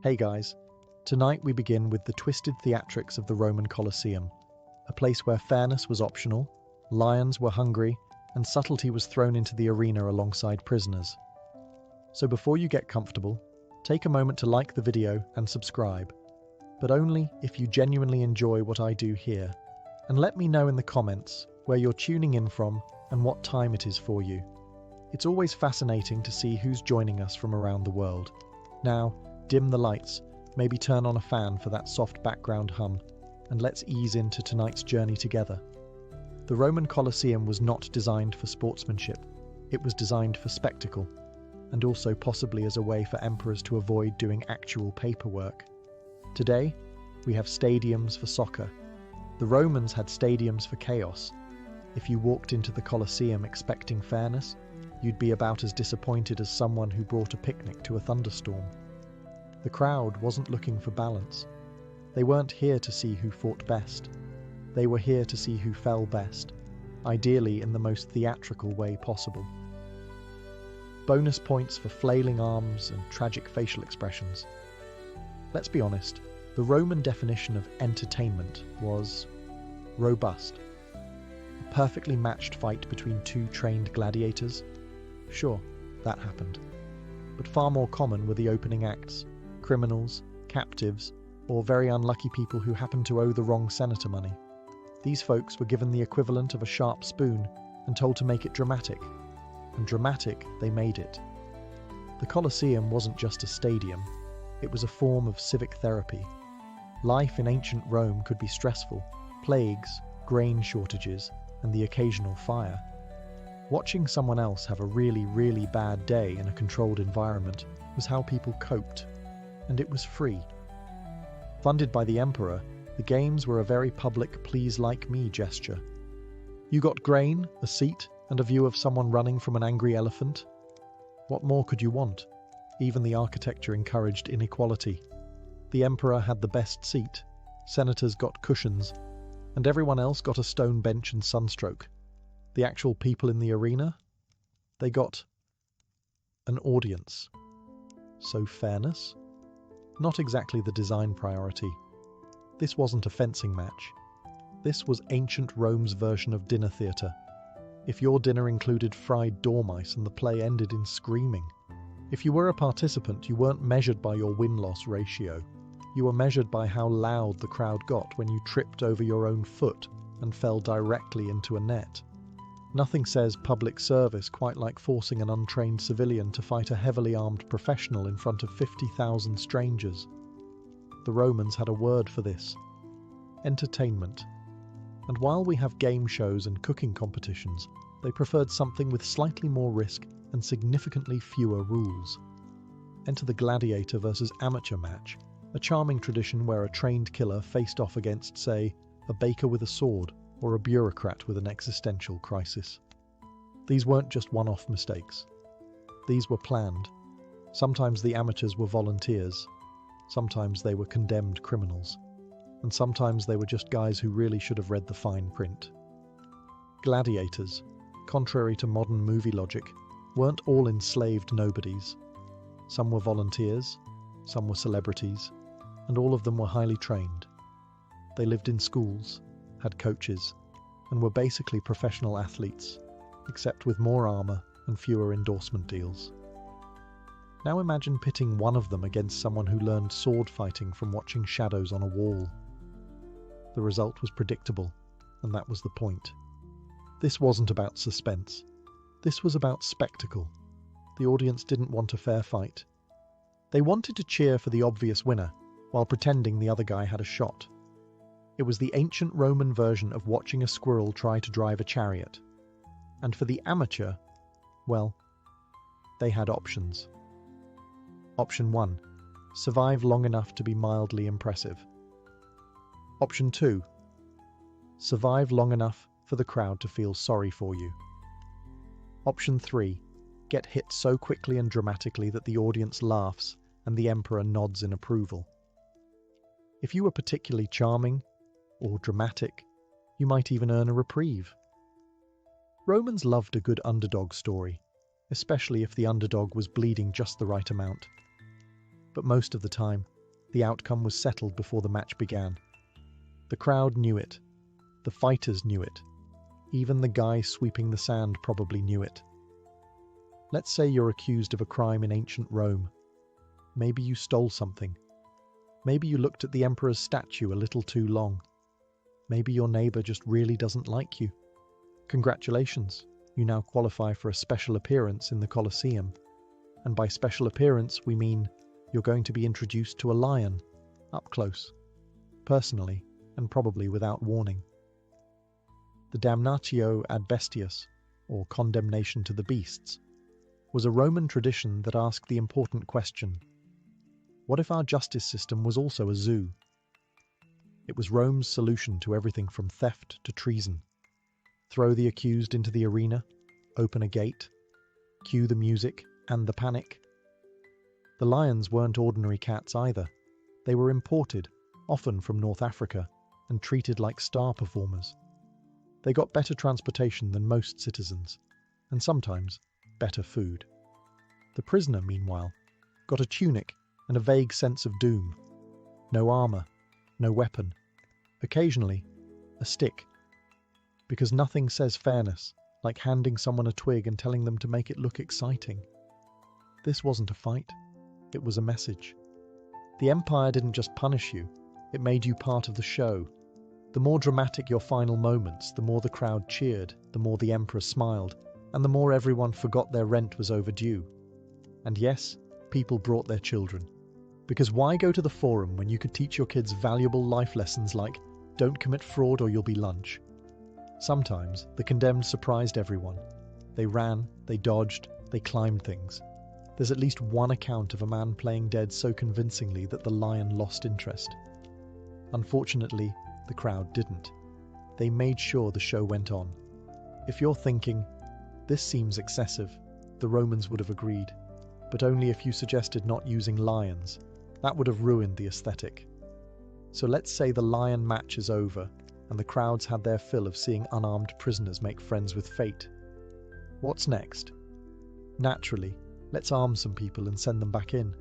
Hey guys, tonight we begin with the twisted theatrics of the Roman Colosseum, a place where fairness was optional, lions were hungry, and subtlety was thrown into the arena alongside prisoners. So before you get comfortable, take a moment to like the video and subscribe, but only if you genuinely enjoy what I do here, and let me know in the comments where you're tuning in from and what time it is for you. It's always fascinating to see who's joining us from around the world. Now, dim the lights, maybe turn on a fan for that soft background hum, and let's ease into tonight's journey together. The Roman Colosseum was not designed for sportsmanship. It was designed for spectacle, and also possibly as a way for emperors to avoid doing actual paperwork. Today, we have stadiums for soccer. The Romans had stadiums for chaos. If you walked into the Colosseum expecting fairness, you'd be about as disappointed as someone who brought a picnic to a thunderstorm. The crowd wasn't looking for balance. They weren't here to see who fought best. They were here to see who fell best, ideally in the most theatrical way possible. Bonus points for flailing arms and tragic facial expressions. Let's be honest, the Roman definition of entertainment was robust. A perfectly matched fight between two trained gladiators? Sure, that happened. But far more common were the opening acts. Criminals, captives, or very unlucky people who happened to owe the wrong senator money. These folks were given the equivalent of a sharp spoon and told to make it dramatic. And dramatic, they made it. The Colosseum wasn't just a stadium, it was a form of civic therapy. Life in ancient Rome could be stressful: plagues, grain shortages, and the occasional fire. Watching someone else have a really bad day in a controlled environment was how people coped. And it was free. Funded by the emperor, the games were a very public please-like-me gesture. You got grain, a seat, and a view of someone running from an angry elephant. What more could you want? Even the architecture encouraged inequality. The emperor had the best seat, senators got cushions, and everyone else got a stone bench and sunstroke. The actual people in the arena? They got an audience. So fairness? Not exactly the design priority. This wasn't a fencing match. This was ancient Rome's version of dinner theatre. If your dinner included fried dormice and the play ended in screaming. If you were a participant, you weren't measured by your win-loss ratio. You were measured by how loud the crowd got when you tripped over your own foot and fell directly into a net. Nothing says public service quite like forcing an untrained civilian to fight a heavily armed professional in front of 50,000 strangers. The Romans had a word for this: entertainment. And while we have game shows and cooking competitions, they preferred something with slightly more risk and significantly fewer rules. Enter the gladiator versus amateur match, a charming tradition where a trained killer faced off against, say, a baker with a sword, or a bureaucrat with an existential crisis. These weren't just one-off mistakes. These were planned. Sometimes the amateurs were volunteers, sometimes they were condemned criminals, and sometimes they were just guys who really should have read the fine print. Gladiators, contrary to modern movie logic, weren't all enslaved nobodies. Some were volunteers, some were celebrities, and all of them were highly trained. They lived in schools, had coaches, and were basically professional athletes, except with more armor and fewer endorsement deals. Now imagine pitting one of them against someone who learned sword fighting from watching shadows on a wall. The result was predictable, and that was the point. This wasn't about suspense. This was about spectacle. The audience didn't want a fair fight. They wanted to cheer for the obvious winner, while pretending the other guy had a shot. It was the ancient Roman version of watching a squirrel try to drive a chariot. And for the amateur, well, they had options. Option 1. Survive long enough to be mildly impressive. Option 2. Survive long enough for the crowd to feel sorry for you. Option 3. Get hit so quickly and dramatically that the audience laughs and the emperor nods in approval. If you were particularly charming or dramatic, you might even earn a reprieve. Romans loved a good underdog story, especially if the underdog was bleeding just the right amount. But most of the time, The outcome was settled before the match began. The crowd knew it. The fighters knew it. Even the guy sweeping the sand probably knew it. Let's say you're accused of a crime in ancient Rome. Maybe you stole something. Maybe you looked at the emperor's statue a little too long. Maybe your neighbor just really doesn't like you. Congratulations, you now qualify for a special appearance in the Colosseum. And by special appearance, we mean you're going to be introduced to a lion, up close, personally, and probably without warning. The damnatio ad bestias, or condemnation to the beasts, was a Roman tradition that asked the important question: what if our justice system was also a zoo? It was Rome's solution to everything from theft to treason. Throw the accused into the arena, open a gate, cue the music and the panic. The lions weren't ordinary cats either. They were imported, often from North Africa, and treated like star performers. They got better transportation than most citizens, and sometimes better food. The prisoner, meanwhile, got a tunic and a vague sense of doom. No armor, no weapon, occasionally a stick. Because nothing says fairness like handing someone a twig and telling them to make it look exciting. This wasn't a fight, it was a message. The empire didn't just punish you, it made you part of the show. The more dramatic your final moments, the more the crowd cheered, the more the emperor smiled, and the more everyone forgot their rent was overdue. And yes, people brought their children. Because why go to the forum when you could teach your kids valuable life lessons like, don't commit fraud or you'll be lunch? Sometimes the condemned surprised everyone. They ran, they dodged, they climbed things. There's at least one account of a man playing dead so convincingly that the lion lost interest. Unfortunately, the crowd didn't. They made sure the show went on. If you're thinking, this seems excessive, the Romans would have agreed, but only if you suggested not using lions. That would have ruined the aesthetic. So let's say the lion match is over, and the crowds had their fill of seeing unarmed prisoners make friends with fate. What's next? Naturally, let's arm some people and send them back in,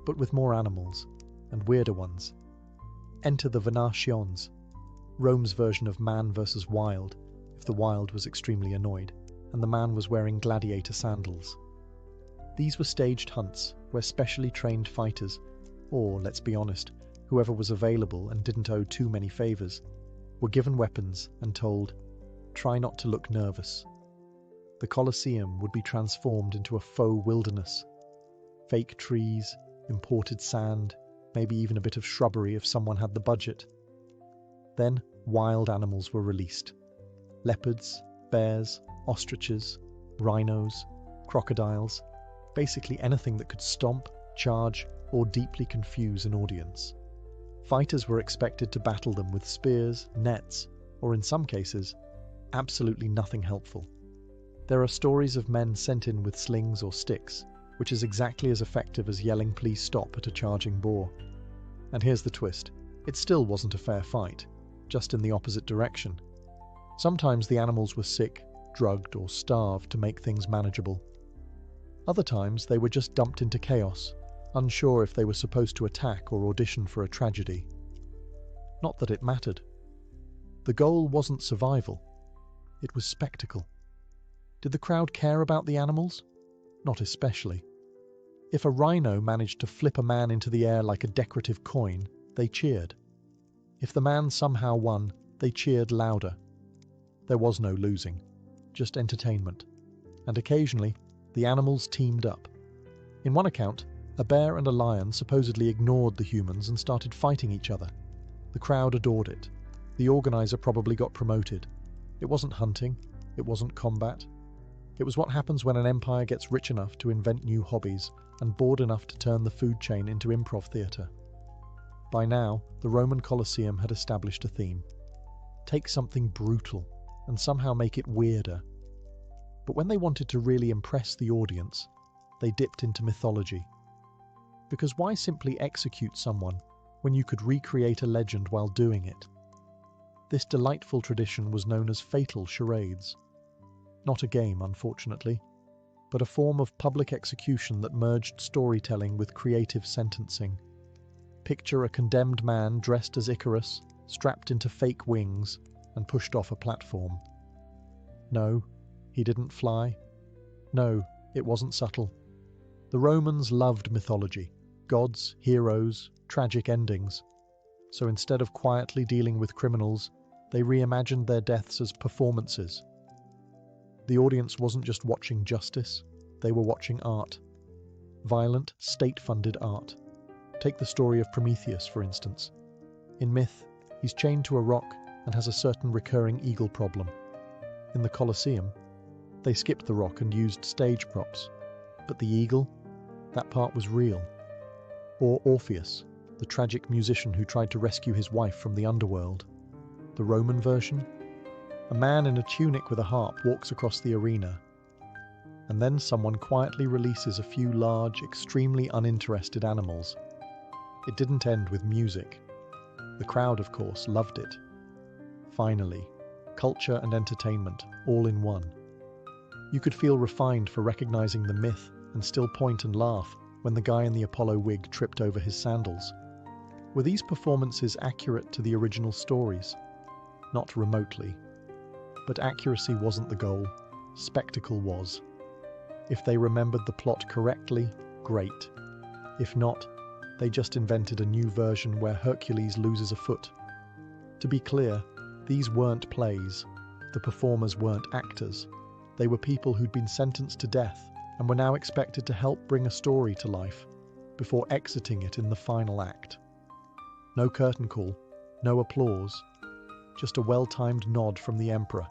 but with more animals, and weirder ones. Enter the Venations, Rome's version of man versus wild, if the wild was extremely annoyed, and the man was wearing gladiator sandals. These were staged hunts where specially trained fighters, or, let's be honest, whoever was available and didn't owe too many favors, were given weapons and told, try not to look nervous. The Colosseum would be transformed into a faux wilderness. Fake trees, imported sand, maybe even a bit of shrubbery if someone had the budget. Then wild animals were released. Leopards, bears, ostriches, rhinos, crocodiles, basically anything that could stomp, charge, or deeply confuse an audience. Fighters were expected to battle them with spears, nets, or in some cases, absolutely nothing helpful. There are stories of men sent in with slings or sticks, which is exactly as effective as yelling please stop at a charging boar. And here's the twist, it still wasn't a fair fight, just in the opposite direction. Sometimes the animals were sick, drugged, or starved to make things manageable. Other times they were just dumped into chaos, unsure if they were supposed to attack or audition for a tragedy. Not that it mattered. The goal wasn't survival, it was spectacle. Did the crowd care about the animals? Not especially. If a rhino managed to flip a man into the air like a decorative coin, they cheered. If the man somehow won, they cheered louder. There was no losing, just entertainment. And occasionally, the animals teamed up. In one account, a bear and a lion supposedly ignored the humans and started fighting each other. The crowd adored it. The organizer probably got promoted. It wasn't hunting, it wasn't combat. It was what happens when an empire gets rich enough to invent new hobbies and bored enough to turn the food chain into improv theatre. By now, the Roman Colosseum had established a theme. Take something brutal and somehow make it weirder. But when they wanted to really impress the audience, they dipped into mythology. Because why simply execute someone when you could recreate a legend while doing it? This delightful tradition was known as fatal charades. Not a game, unfortunately, but a form of public execution that merged storytelling with creative sentencing. Picture a condemned man dressed as Icarus, strapped into fake wings, and pushed off a platform. No, he didn't fly. No, it wasn't subtle. The Romans loved mythology, gods, heroes, tragic endings. So instead of quietly dealing with criminals, they reimagined their deaths as performances. The audience wasn't just watching justice, they were watching art. Violent, state-funded art. Take the story of Prometheus, for instance. In myth, he's chained to a rock and has a certain recurring eagle problem. In the Colosseum, they skipped the rock and used stage props. But the eagle? That part was real. Or Orpheus, the tragic musician who tried to rescue his wife from the underworld. The Roman version? A man in a tunic with a harp walks across the arena, and then someone quietly releases a few large, extremely uninterested animals. It didn't end with music. The crowd, of course, loved it. Finally, culture and entertainment, all in one. You could feel refined for recognizing the myth and still point and laugh when the guy in the Apollo wig tripped over his sandals. Were these performances accurate to the original stories? Not remotely. But accuracy wasn't the goal. Spectacle was. If they remembered the plot correctly, great. If not, they just invented a new version where Hercules loses a foot. To be clear, these weren't plays. The performers weren't actors. They were people who'd been sentenced to death and were now expected to help bring a story to life before exiting it in the final act. No curtain call, no applause, just a well-timed nod from the emperor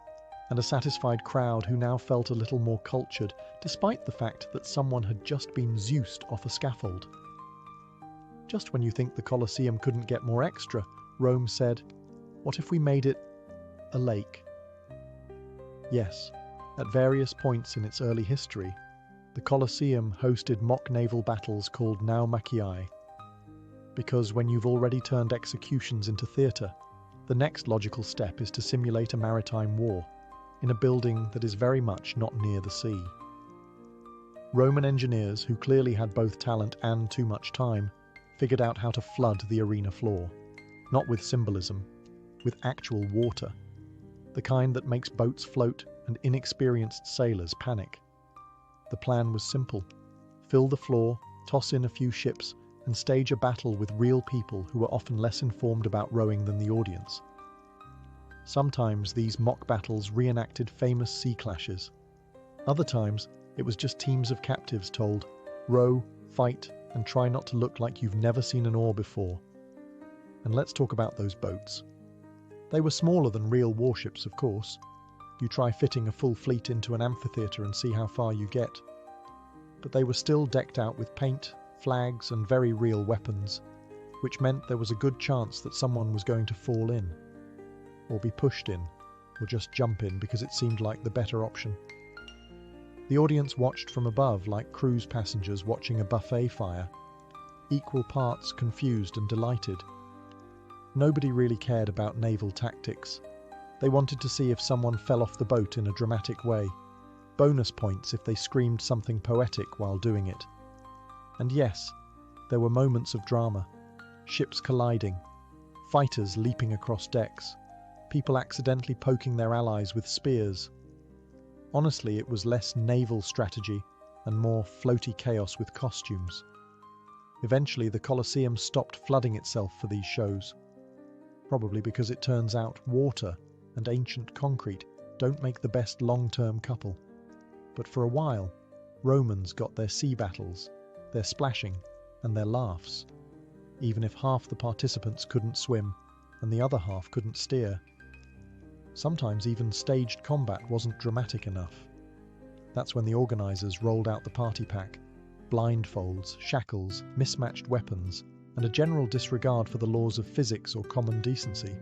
and a satisfied crowd who now felt a little more cultured, despite the fact that someone had just been Zeused off a scaffold. Just when you think the Colosseum couldn't get more extra, Rome said, "What if we made it a lake?" Yes, at various points in its early history, the Colosseum hosted mock naval battles called naumachii. Because when you've already turned executions into theatre, the next logical step is to simulate a maritime war in a building that is very much not near the sea. Roman engineers, who clearly had both talent and too much time, figured out how to flood the arena floor, not with symbolism, with actual water, the kind that makes boats float and inexperienced sailors panic. The plan was simple: fill the floor, toss in a few ships, and stage a battle with real people who were often less informed about rowing than the audience. Sometimes these mock battles reenacted famous sea clashes. Other times, it was just teams of captives told, row, fight, and try not to look like you've never seen an oar before. And let's talk about those boats. They were smaller than real warships, of course. You try fitting a full fleet into an amphitheatre and see how far you get. But they were still decked out with paint, flags, and very real weapons, which meant there was a good chance that someone was going to fall in, or be pushed in, or just jump in because it seemed like the better option. The audience watched from above like cruise passengers watching a buffet fire, equal parts confused and delighted. Nobody really cared about naval tactics. They wanted to see if someone fell off the boat in a dramatic way. Bonus points if they screamed something poetic while doing it. And yes, there were moments of drama. Ships colliding, fighters leaping across decks, people accidentally poking their allies with spears. Honestly, it was less naval strategy and more floaty chaos with costumes. Eventually, the Colosseum stopped flooding itself for these shows. Probably because it turns out water and ancient concrete don't make the best long-term couple. But for a while, Romans got their sea battles, their splashing, and their laughs, even if half the participants couldn't swim and the other half couldn't steer. Sometimes even staged combat wasn't dramatic enough. That's when the organisers rolled out the party pack: blindfolds, shackles, mismatched weapons, and a general disregard for the laws of physics or common decency.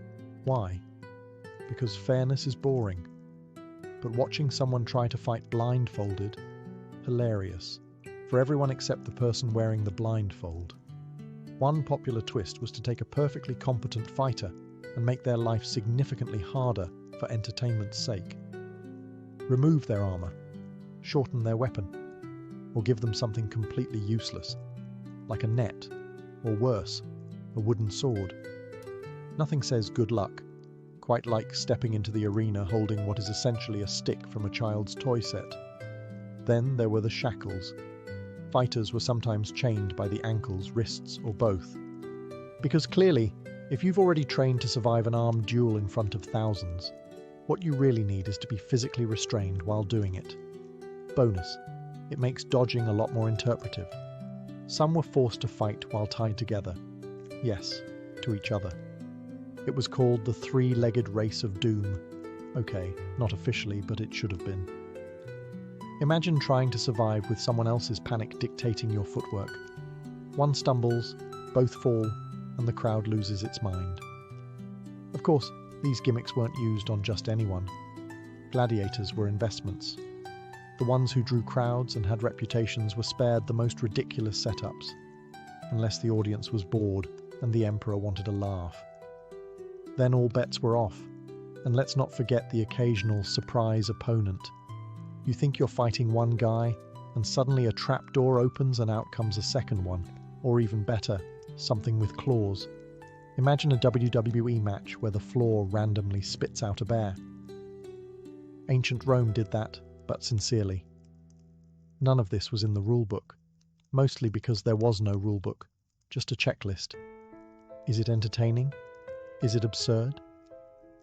Why? Because fairness is boring. But watching someone try to fight blindfolded, hilarious, for everyone except the person wearing the blindfold. One popular twist was to take a perfectly competent fighter and make their life significantly harder for entertainment's sake. Remove their armour, shorten their weapon, or give them something completely useless, like a net, or worse, a wooden sword. Nothing says good luck, quite like stepping into the arena holding what is essentially a stick from a child's toy set. Then there were the shackles. Fighters were sometimes chained by the ankles, wrists, or both. Because clearly, if you've already trained to survive an armed duel in front of thousands, what you really need is to be physically restrained while doing it. Bonus, it makes dodging a lot more interpretive. Some were forced to fight while tied together. Yes, to each other. It was called the three-legged race of doom. Okay, not officially, but it should have been. Imagine trying to survive with someone else's panic dictating your footwork. One stumbles, both fall, and the crowd loses its mind. Of course, these gimmicks weren't used on just anyone. Gladiators were investments. The ones who drew crowds and had reputations were spared the most ridiculous setups, unless the audience was bored and the emperor wanted a laugh. Then all bets were off, and let's not forget the occasional surprise opponent. You think you're fighting one guy, and suddenly a trap door opens and out comes a second one, or even better, something with claws. Imagine a WWE match where the floor randomly spits out a bear. Ancient Rome did that, but sincerely. None of this was in the rulebook, mostly because there was no rulebook, just a checklist. Is it entertaining? Is it absurd?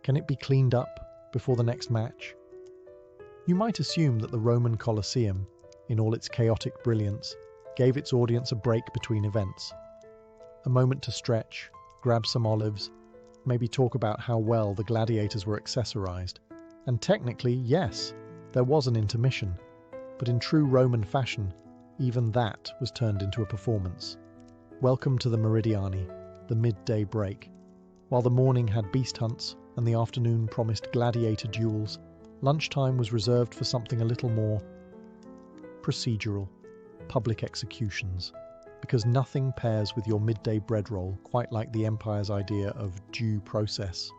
Can it be cleaned up before the next match? You might assume that the Roman Colosseum, in all its chaotic brilliance, gave its audience a break between events. A moment to stretch, grab some olives, maybe talk about how well the gladiators were accessorized. And technically, yes, there was an intermission, but in true Roman fashion, even that was turned into a performance. Welcome to the Meridiani, the midday break. While the morning had beast hunts and the afternoon promised gladiator duels, lunchtime was reserved for something a little more procedural, public executions, because nothing pairs with your midday bread roll quite like the empire's idea of due process.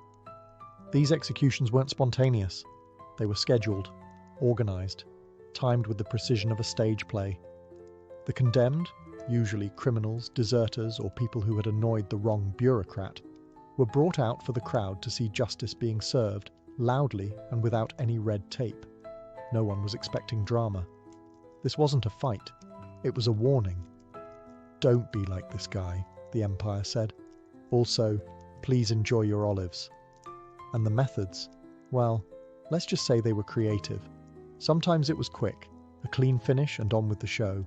These executions weren't spontaneous. They were scheduled, organized, timed with the precision of a stage play. The condemned, usually criminals, deserters, or people who had annoyed the wrong bureaucrat, were brought out for the crowd to see justice being served, loudly and without any red tape. No one was expecting drama. This wasn't a fight. It was a warning. Don't be like this guy, the Empire said. Also, please enjoy your olives. And the methods, well, let's just say they were creative. Sometimes it was quick, a clean finish and on with the show.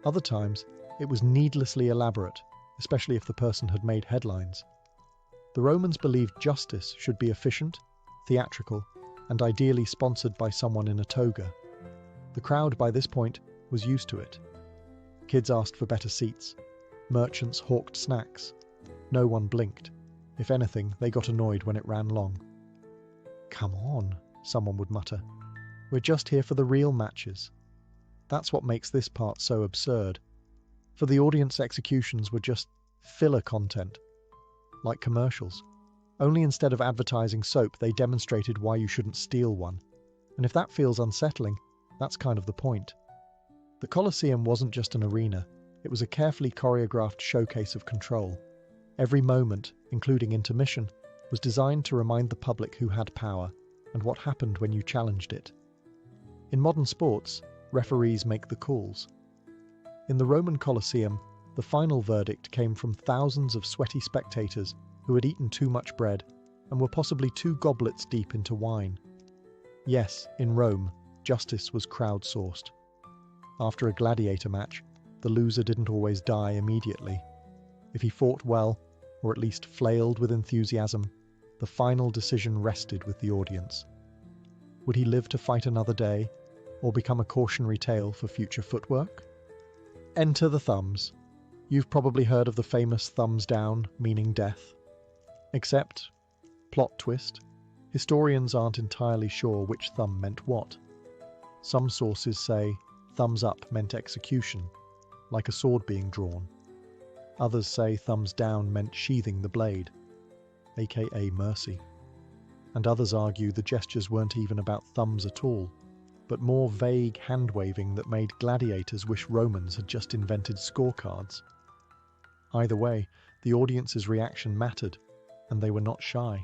Other times, it was needlessly elaborate, especially if the person had made headlines. The Romans believed justice should be efficient, theatrical, and ideally sponsored by someone in a toga. The crowd by this point was used to it. Kids asked for better seats. Merchants hawked snacks. No one blinked. If anything, they got annoyed when it ran long. Come on, someone would mutter. We're just here for the real matches. That's what makes this part so absurd. For the audience, executions were just filler content, like commercials. Only instead of advertising soap, they demonstrated why you shouldn't steal one. And if that feels unsettling, that's kind of the point. The Colosseum wasn't just an arena, it was a carefully choreographed showcase of control. Every moment, including intermission, was designed to remind the public who had power and what happened when you challenged it. In modern sports, referees make the calls. In the Roman Colosseum, the final verdict came from thousands of sweaty spectators who had eaten too much bread and were possibly 2 goblets deep into wine. Yes, in Rome, justice was crowdsourced. After a gladiator match, the loser didn't always die immediately. If he fought well, or at least flailed with enthusiasm, the final decision rested with the audience. Would he live to fight another day, or become a cautionary tale for future footwork? Enter the thumbs. You've probably heard of the famous thumbs down, meaning death. Except, plot twist, historians aren't entirely sure which thumb meant what. Some sources say thumbs up meant execution, like a sword being drawn. Others say thumbs down meant sheathing the blade, aka mercy. And others argue the gestures weren't even about thumbs at all, but more vague hand-waving that made gladiators wish Romans had just invented scorecards. Either way, The audience's reaction mattered, and they were not shy.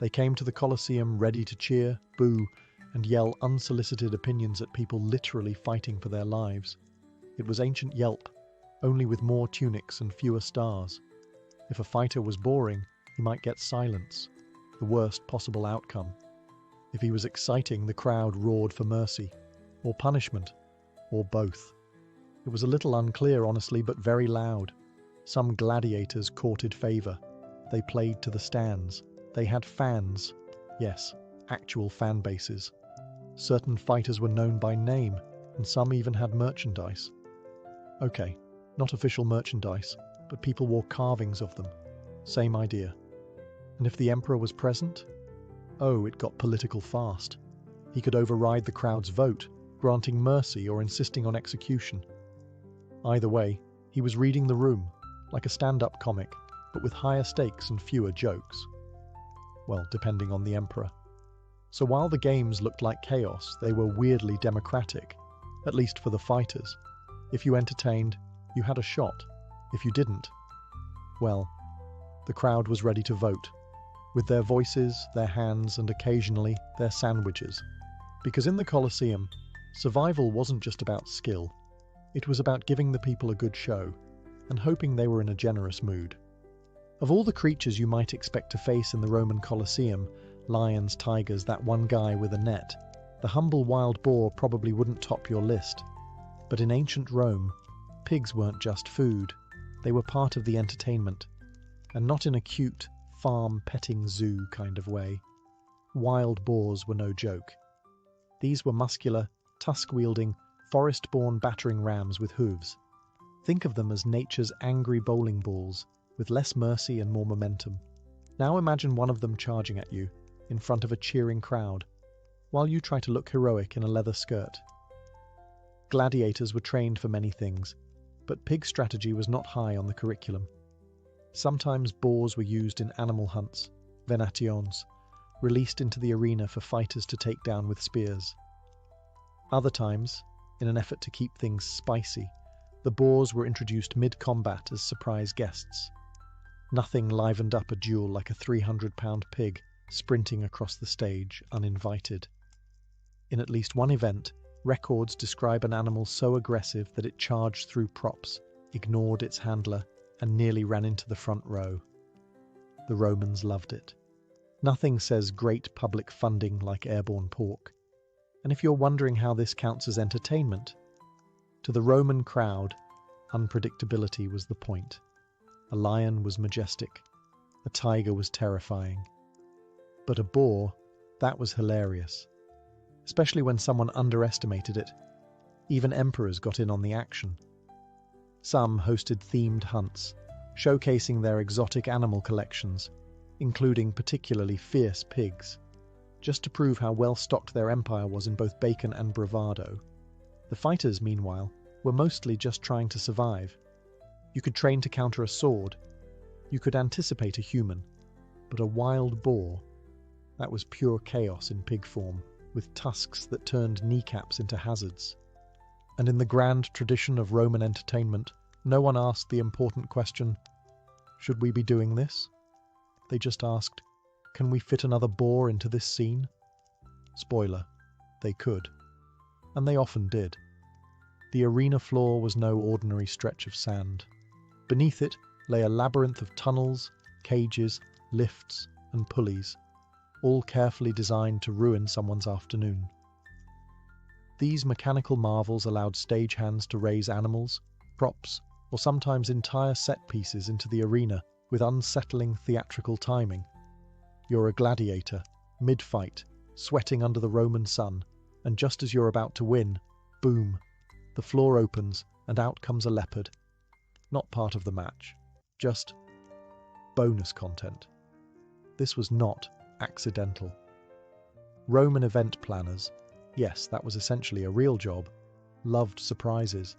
They came to the Colosseum ready to cheer, boo, and yell unsolicited opinions at people literally fighting for their lives. It was ancient Yelp, only with more tunics and fewer stars. If a fighter was boring, he might get silence, the worst possible outcome. If he was exciting, the crowd roared for mercy, or punishment, or both. It was a little unclear, honestly, but very loud. Some gladiators courted favour. They played to the stands. They had fans. Yes, actual fan bases. Certain fighters were known by name, and some even had merchandise. Okay, not official merchandise, but people wore carvings of them. Same idea. And if the emperor was present? Oh, it got political fast. He could override the crowd's vote, granting mercy or insisting on execution. Either way, he was reading the room, like a stand-up comic, but with higher stakes and fewer jokes. Well, depending on the emperor. So while the games looked like chaos, they were weirdly democratic, at least for the fighters. If you entertained, you had a shot. If you didn't, well, the crowd was ready to vote, with their voices, their hands, and occasionally their sandwiches. Because in the Colosseum, survival wasn't just about skill. It was about giving the people a good show, and hoping they were in a generous mood. Of all the creatures you might expect to face in the Roman Colosseum, lions, tigers, that one guy with a net, the humble wild boar probably wouldn't top your list. But in ancient Rome, pigs weren't just food. They were part of the entertainment, and not in a cute, farm-petting zoo kind of way. Wild boars were no joke. These were muscular, tusk-wielding, forest-born battering rams with hooves. Think of them as nature's angry bowling balls, with less mercy and more momentum. Now imagine one of them charging at you, in front of a cheering crowd, while you try to look heroic in a leather skirt. Gladiators were trained for many things, but pig strategy was not high on the curriculum. Sometimes boars were used in animal hunts, venations, released into the arena for fighters to take down with spears. Other times, in an effort to keep things spicy, the boars were introduced mid-combat as surprise guests. Nothing livened up a duel like a 300-pound pig sprinting across the stage uninvited. In at least one event, records describe an animal so aggressive that it charged through props, ignored its handler, and nearly ran into the front row. The Romans loved it. Nothing says great public funding like airborne pork. And if you're wondering how this counts as entertainment, to the Roman crowd, unpredictability was the point. A lion was majestic. A tiger was terrifying. But a boar, that was hilarious. Especially when someone underestimated it. Even emperors got in on the action. Some hosted themed hunts, showcasing their exotic animal collections, including particularly fierce pigs, just to prove how well-stocked their empire was in both bacon and bravado. The fighters, meanwhile, were mostly just trying to survive. You could train to counter a sword. You could anticipate a human. But a wild boar, that was pure chaos in pig form, with tusks that turned kneecaps into hazards. And in the grand tradition of Roman entertainment, no one asked the important question, should we be doing this? They just asked, can we fit another boar into this scene? Spoiler, they could. And they often did. The arena floor was no ordinary stretch of sand. Beneath it lay a labyrinth of tunnels, cages, lifts, and pulleys, all carefully designed to ruin someone's afternoon. These mechanical marvels allowed stagehands to raise animals, props, or sometimes entire set pieces into the arena with unsettling theatrical timing. You're a gladiator, mid-fight, sweating under the Roman sun, and just as you're about to win, boom, the floor opens and out comes a leopard. Not part of the match, just bonus content. This was not accidental. Roman event planners, yes, that was essentially a real job, loved surprises.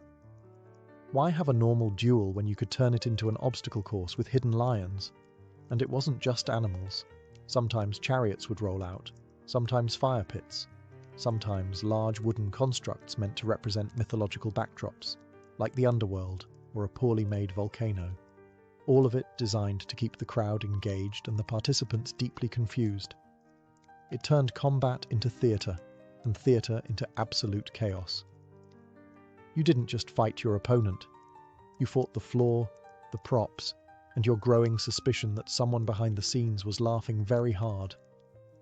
Why have a normal duel when you could turn it into an obstacle course with hidden lions? And it wasn't just animals. Sometimes chariots would roll out, sometimes fire pits, sometimes large wooden constructs meant to represent mythological backdrops, like the underworld or a poorly made volcano. all of it designed to keep the crowd engaged and the participants deeply confused. It turned combat into theatre, and theatre into absolute chaos. You didn't just fight your opponent. You fought the floor, the props, and your growing suspicion that someone behind the scenes was laughing very hard.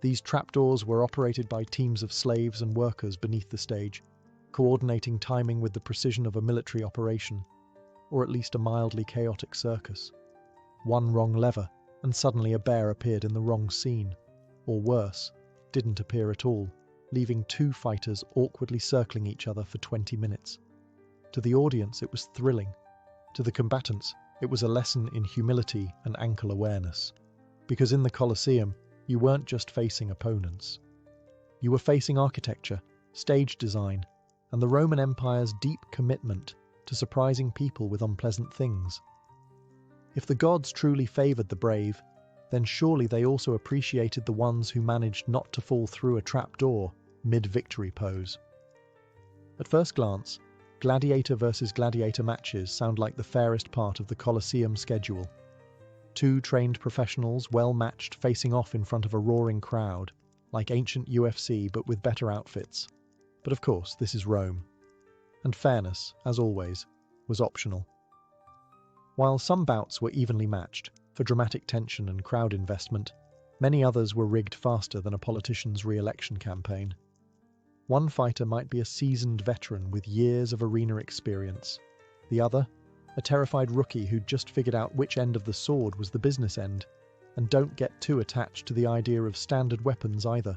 These trapdoors were operated by teams of slaves and workers beneath the stage, coordinating timing with the precision of a military operation, or at least a mildly chaotic circus. One wrong lever, and suddenly a bear appeared in the wrong scene, or worse, didn't appear at all, leaving two fighters awkwardly circling each other for 20 minutes. To the audience, it was thrilling. To the combatants, it was a lesson in humility and ankle awareness. Because in the Colosseum, you weren't just facing opponents. You were facing architecture, stage design, and the Roman Empire's deep commitment to surprising people with unpleasant things. If the gods truly favoured the brave, then surely they also appreciated the ones who managed not to fall through a trapdoor mid-victory pose. At first glance, gladiator versus gladiator matches sound like the fairest part of the Colosseum schedule. Two trained professionals, well matched, facing off in front of a roaring crowd, like ancient UFC but with better outfits. But of course, this is Rome. And fairness, as always, was optional. While some bouts were evenly matched, for dramatic tension and crowd investment, many others were rigged faster than a politician's re-election campaign. One fighter might be a seasoned veteran with years of arena experience. The other, a terrified rookie who'd just figured out which end of the sword was the business end, and don't get too attached to the idea of standard weapons either.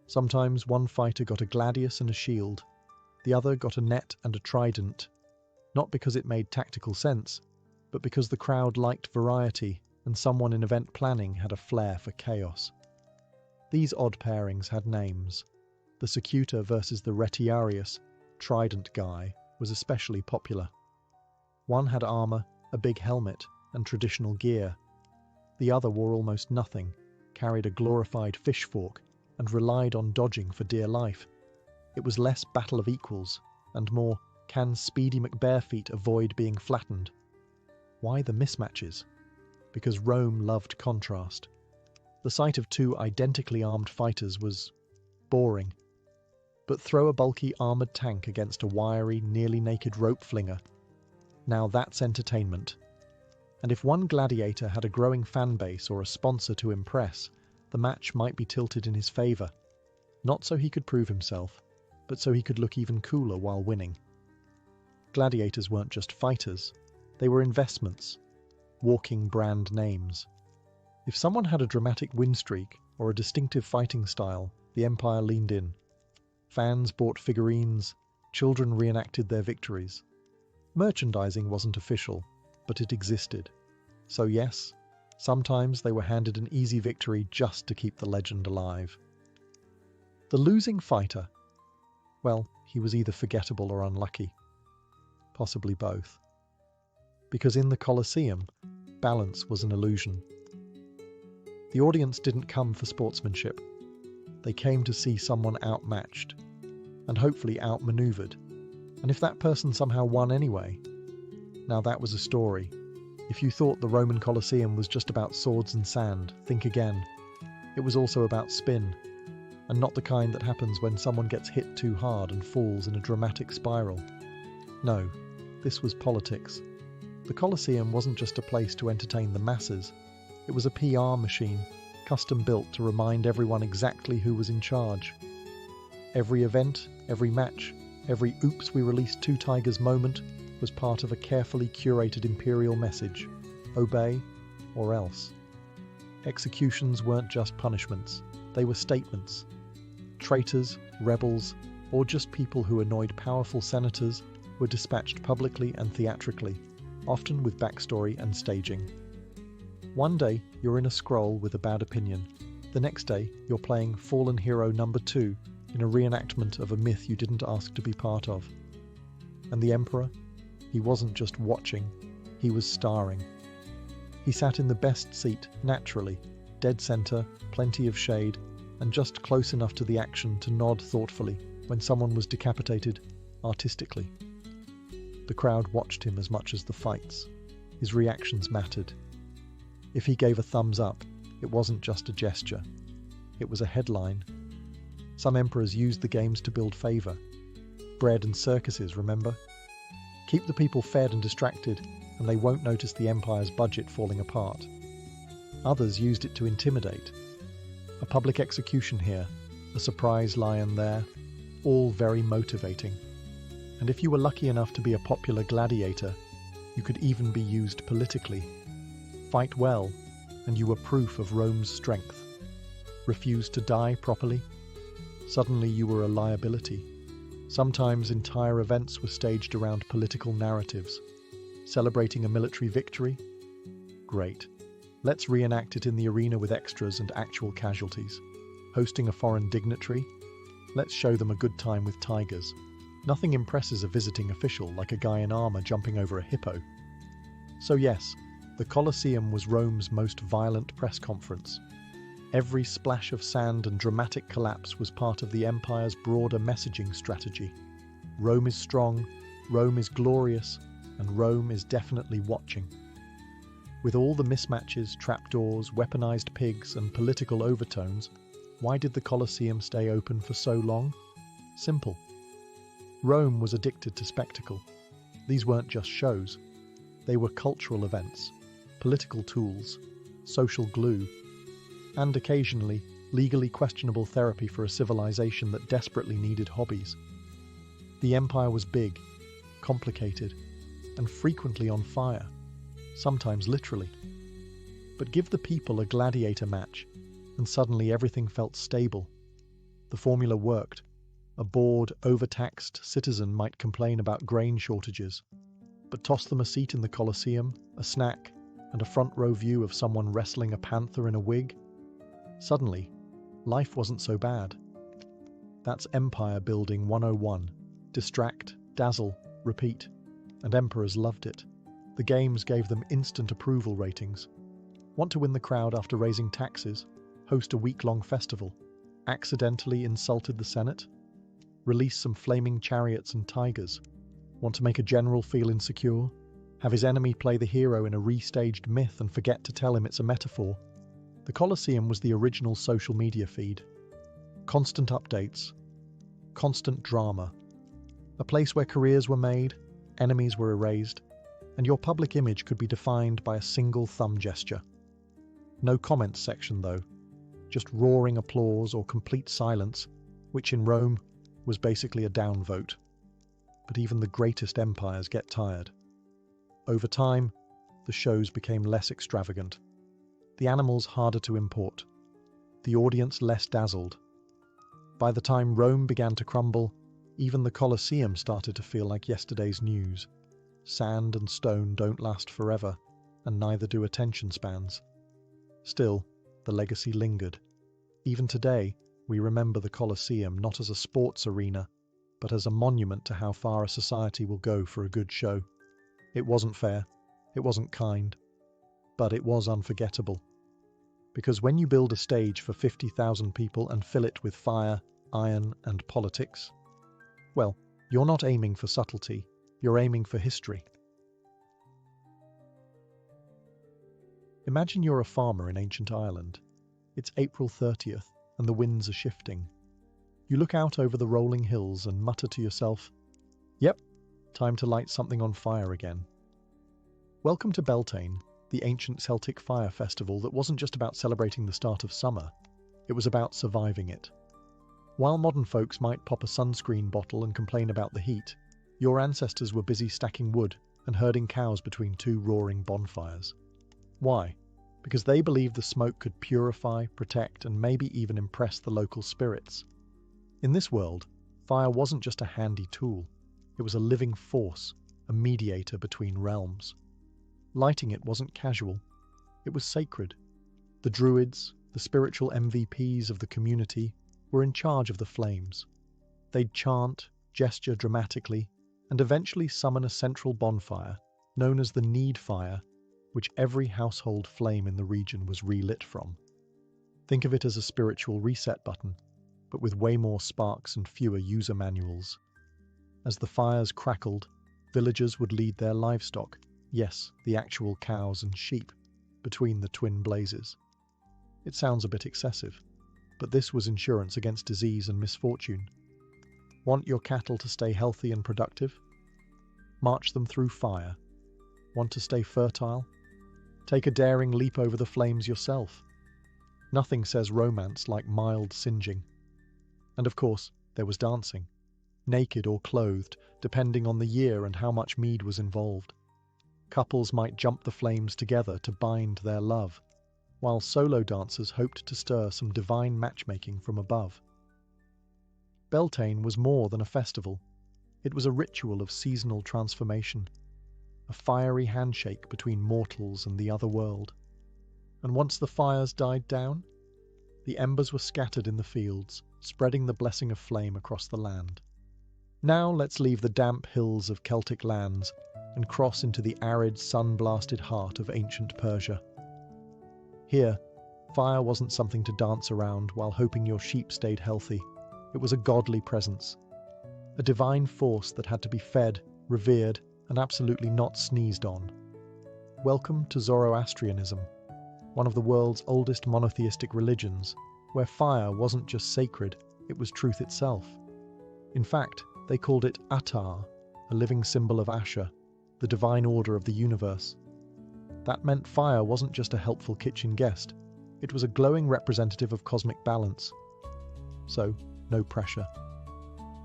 Sometimes one fighter got a gladius and a shield, the other got a net and a trident, not because it made tactical sense, but because the crowd liked variety and someone in event planning had a flair for chaos. These odd pairings had names. The Secutor versus the Retiarius, trident guy, was especially popular. One had armour, a big helmet, and traditional gear. The other wore almost nothing, carried a glorified fish fork, and relied on dodging for dear life. It was less battle of equals, and more, can Speedy McBareFeet avoid being flattened? Why the mismatches? Because Rome loved contrast. The sight of two identically armed fighters was boring. But throw a bulky armoured tank against a wiry, nearly naked rope flinger. Now that's entertainment. And if one gladiator had a growing fan base or a sponsor to impress, the match might be tilted in his favour. Not so he could prove himself, but so he could look even cooler while winning. Gladiators weren't just fighters, they were investments, walking brand names. If someone had a dramatic win streak or a distinctive fighting style, the Empire leaned in. Fans bought figurines, children reenacted their victories. Merchandising wasn't official, but it existed. So yes, sometimes they were handed an easy victory just to keep the legend alive. The losing fighter, well, he was either forgettable or unlucky. Possibly both. Because in the Colosseum, balance was an illusion. The audience didn't come for sportsmanship. They came to see someone outmatched, and hopefully outmaneuvered. And if that person somehow won anyway, now that was a story. If you thought the Roman Colosseum was just about swords and sand, think again. It was also about spin, and not the kind that happens when someone gets hit too hard and falls in a dramatic spiral. No, this was politics. The Colosseum wasn't just a place to entertain the masses. It was a PR machine, custom built to remind everyone exactly who was in charge. Every event, every match, every oops we released two tigers moment was part of a carefully curated imperial message: obey or else. Executions weren't just punishments, they were statements. Traitors, rebels, or just people who annoyed powerful senators were dispatched publicly and theatrically, often with backstory and staging. One day, you're in a scroll with a bad opinion. The next day, you're playing Fallen Hero number 2 in a reenactment of a myth you didn't ask to be part of. And the Emperor? He wasn't just watching, he was starring. He sat in the best seat, naturally, dead center, plenty of shade, and just close enough to the action to nod thoughtfully when someone was decapitated, artistically. The crowd watched him as much as the fights. His reactions mattered. If he gave a thumbs up, it wasn't just a gesture. It was a headline. Some emperors used the games to build favor. Bread and circuses, remember? Keep the people fed and distracted, and they won't notice the empire's budget falling apart. Others used it to intimidate. A public execution here, a surprise lion there, all very motivating. And if you were lucky enough to be a popular gladiator, you could even be used politically. Fight well, and you were proof of Rome's strength. Refuse to die properly? Suddenly you were a liability. Sometimes entire events were staged around political narratives. Celebrating a military victory? Great. Let's reenact it in the arena with extras and actual casualties. Hosting a foreign dignitary? Let's show them a good time with tigers. Nothing impresses a visiting official like a guy in armor jumping over a hippo. So yes, the Colosseum was Rome's most violent press conference. Every splash of sand and dramatic collapse was part of the empire's broader messaging strategy. Rome is strong, Rome is glorious, and Rome is definitely watching. With all the mismatches, trapdoors, weaponized pigs, and political overtones, why did the Colosseum stay open for so long? Simple. Rome was addicted to spectacle. These weren't just shows. They were cultural events, political tools, social glue, and occasionally legally questionable therapy for a civilization that desperately needed hobbies. The empire was big, complicated, and frequently on fire, sometimes literally. But give the people a gladiator match, and suddenly everything felt stable. The formula worked. A bored, overtaxed citizen might complain about grain shortages, but toss them a seat in the Colosseum, a snack, and a front-row view of someone wrestling a panther in a wig. Suddenly, life wasn't so bad. That's Empire Building 101. Distract, dazzle, repeat. And emperors loved it. The games gave them instant approval ratings. Want to win the crowd after raising taxes? Host a week-long festival? Accidentally insulted the Senate? Release some flaming chariots and tigers? Want to make a general feel insecure? Have his enemy play the hero in a restaged myth and forget to tell him it's a metaphor? The Colosseum was the original social media feed. Constant updates. Constant drama. A place where careers were made, enemies were erased, and your public image could be defined by a single thumb gesture. No comments section though, just roaring applause or complete silence, which in Rome was basically a downvote. But even the greatest empires get tired. Over time, the shows became less extravagant, the animals harder to import, the audience less dazzled. By the time Rome began to crumble, even the Colosseum started to feel like yesterday's news. Sand and stone don't last forever, and neither do attention spans. Still, the legacy lingered. Even today, we remember the Colosseum not as a sports arena, but as a monument to how far a society will go for a good show. It wasn't fair, it wasn't kind, but it was unforgettable. Because when you build a stage for 50,000 people and fill it with fire, iron, and politics, well, you're not aiming for subtlety, you're aiming for history. Imagine you're a farmer in ancient Ireland. It's April 30th, and the winds are shifting. You look out over the rolling hills and mutter to yourself, "Yep, time to light something on fire again." Welcome to Beltane, the ancient Celtic fire festival that wasn't just about celebrating the start of summer, it was about surviving it. While modern folks might pop a sunscreen bottle and complain about the heat, your ancestors were busy stacking wood and herding cows between two roaring bonfires. Why? Because they believed the smoke could purify, protect, and maybe even impress the local spirits. In this world, fire wasn't just a handy tool, it was a living force, a mediator between realms. Lighting it wasn't casual, it was sacred. The druids, the spiritual MVPs of the community, were in charge of the flames. They'd chant, gesture dramatically, and eventually summon a central bonfire, known as the need fire, which every household flame in the region was relit from. Think of it as a spiritual reset button, but with way more sparks and fewer user manuals. As the fires crackled, villagers would lead their livestock, Yes, the actual cows and sheep between the twin blazes. It sounds a bit excessive, but this was insurance against disease and misfortune. Want your cattle to stay healthy and productive? March them through fire. Want to stay fertile? Take a daring leap over the flames yourself. Nothing says romance like mild singeing. And of course, there was dancing, naked or clothed, depending on the year and how much mead was involved. Couples might jump the flames together to bind their love, while solo dancers hoped to stir some divine matchmaking from above. Beltane was more than a festival. It was a ritual of seasonal transformation, a fiery handshake between mortals and the other world. And once the fires died down, the embers were scattered in the fields, spreading the blessing of flame across the land. Now let's leave the damp hills of Celtic lands and cross into the arid, sun-blasted heart of ancient Persia. Here, fire wasn't something to dance around while hoping your sheep stayed healthy. It was a godly presence, a divine force that had to be fed, revered, and absolutely not sneezed on. Welcome to Zoroastrianism, one of the world's oldest monotheistic religions, where fire wasn't just sacred, it was truth itself. In fact, they called it Atar, a living symbol of Asher, the divine order of the universe. That meant fire wasn't just a helpful kitchen guest, it was a glowing representative of cosmic balance. So, no pressure.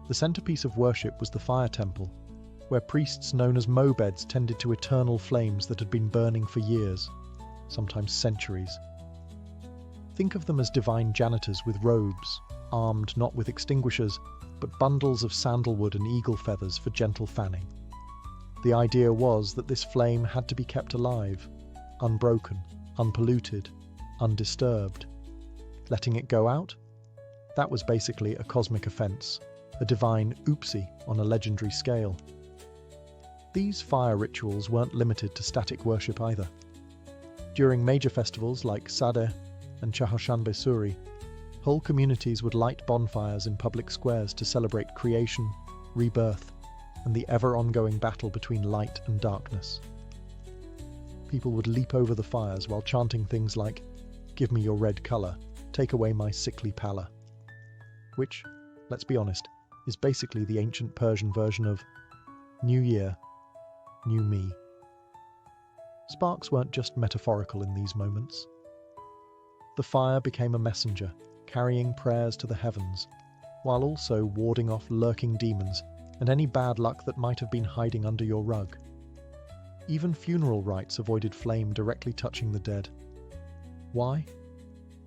The centerpiece of worship was the fire temple, where priests known as mobeds tended to eternal flames that had been burning for years, sometimes centuries. Think of them as divine janitors with robes, armed not with extinguishers, but bundles of sandalwood and eagle feathers for gentle fanning. The idea was that this flame had to be kept alive, unbroken, unpolluted, undisturbed. Letting it go out? That was basically a cosmic offense, a divine oopsie on a legendary scale. These fire rituals weren't limited to static worship either. During major festivals like Sadeh and Chahoshanbe Suri, whole communities would light bonfires in public squares to celebrate creation, rebirth, and the ever-ongoing battle between light and darkness. People would leap over the fires while chanting things like, "Give me your red colour, take away my sickly pallor," which, let's be honest, is basically the ancient Persian version of New Year, New Me. Sparks weren't just metaphorical in these moments. The fire became a messenger, carrying prayers to the heavens, while also warding off lurking demons and any bad luck that might have been hiding under your rug. Even funeral rites avoided flame directly touching the dead. Why?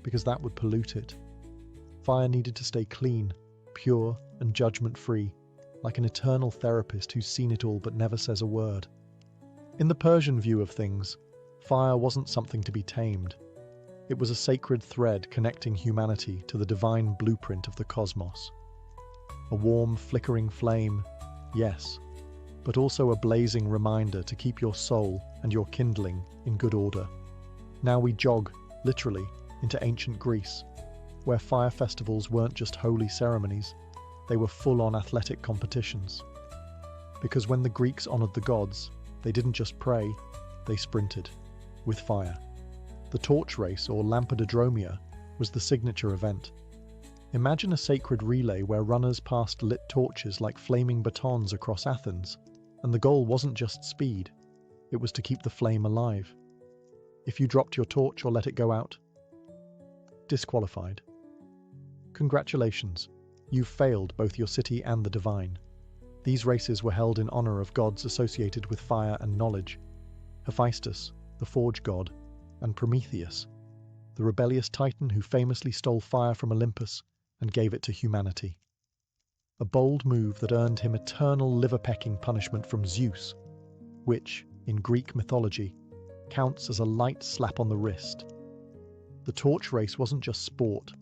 Because that would pollute it. Fire needed to stay clean, pure, and judgment-free, like an eternal therapist who's seen it all but never says a word. In the Persian view of things, fire wasn't something to be tamed. It was a sacred thread connecting humanity to the divine blueprint of the cosmos. A warm, flickering flame, yes, but also a blazing reminder to keep your soul and your kindling in good order. Now we jog, literally, into ancient Greece, where fire festivals weren't just holy ceremonies, they were full-on athletic competitions. Because when the Greeks honoured the gods, they didn't just pray, they sprinted, with fire. The torch race, or Lampododromia, was the signature event. Imagine a sacred relay where runners passed lit torches like flaming batons across Athens, and the goal wasn't just speed, it was to keep the flame alive. If you dropped your torch or let it go out, disqualified. Congratulations, you've failed both your city and the divine. These races were held in honour of gods associated with fire and knowledge: Hephaestus, the forge god, and Prometheus, the rebellious titan who famously stole fire from Olympus and gave it to humanity. A bold move that earned him eternal liver-pecking punishment from Zeus, which, in Greek mythology, counts as a light slap on the wrist. The torch race wasn't just sport,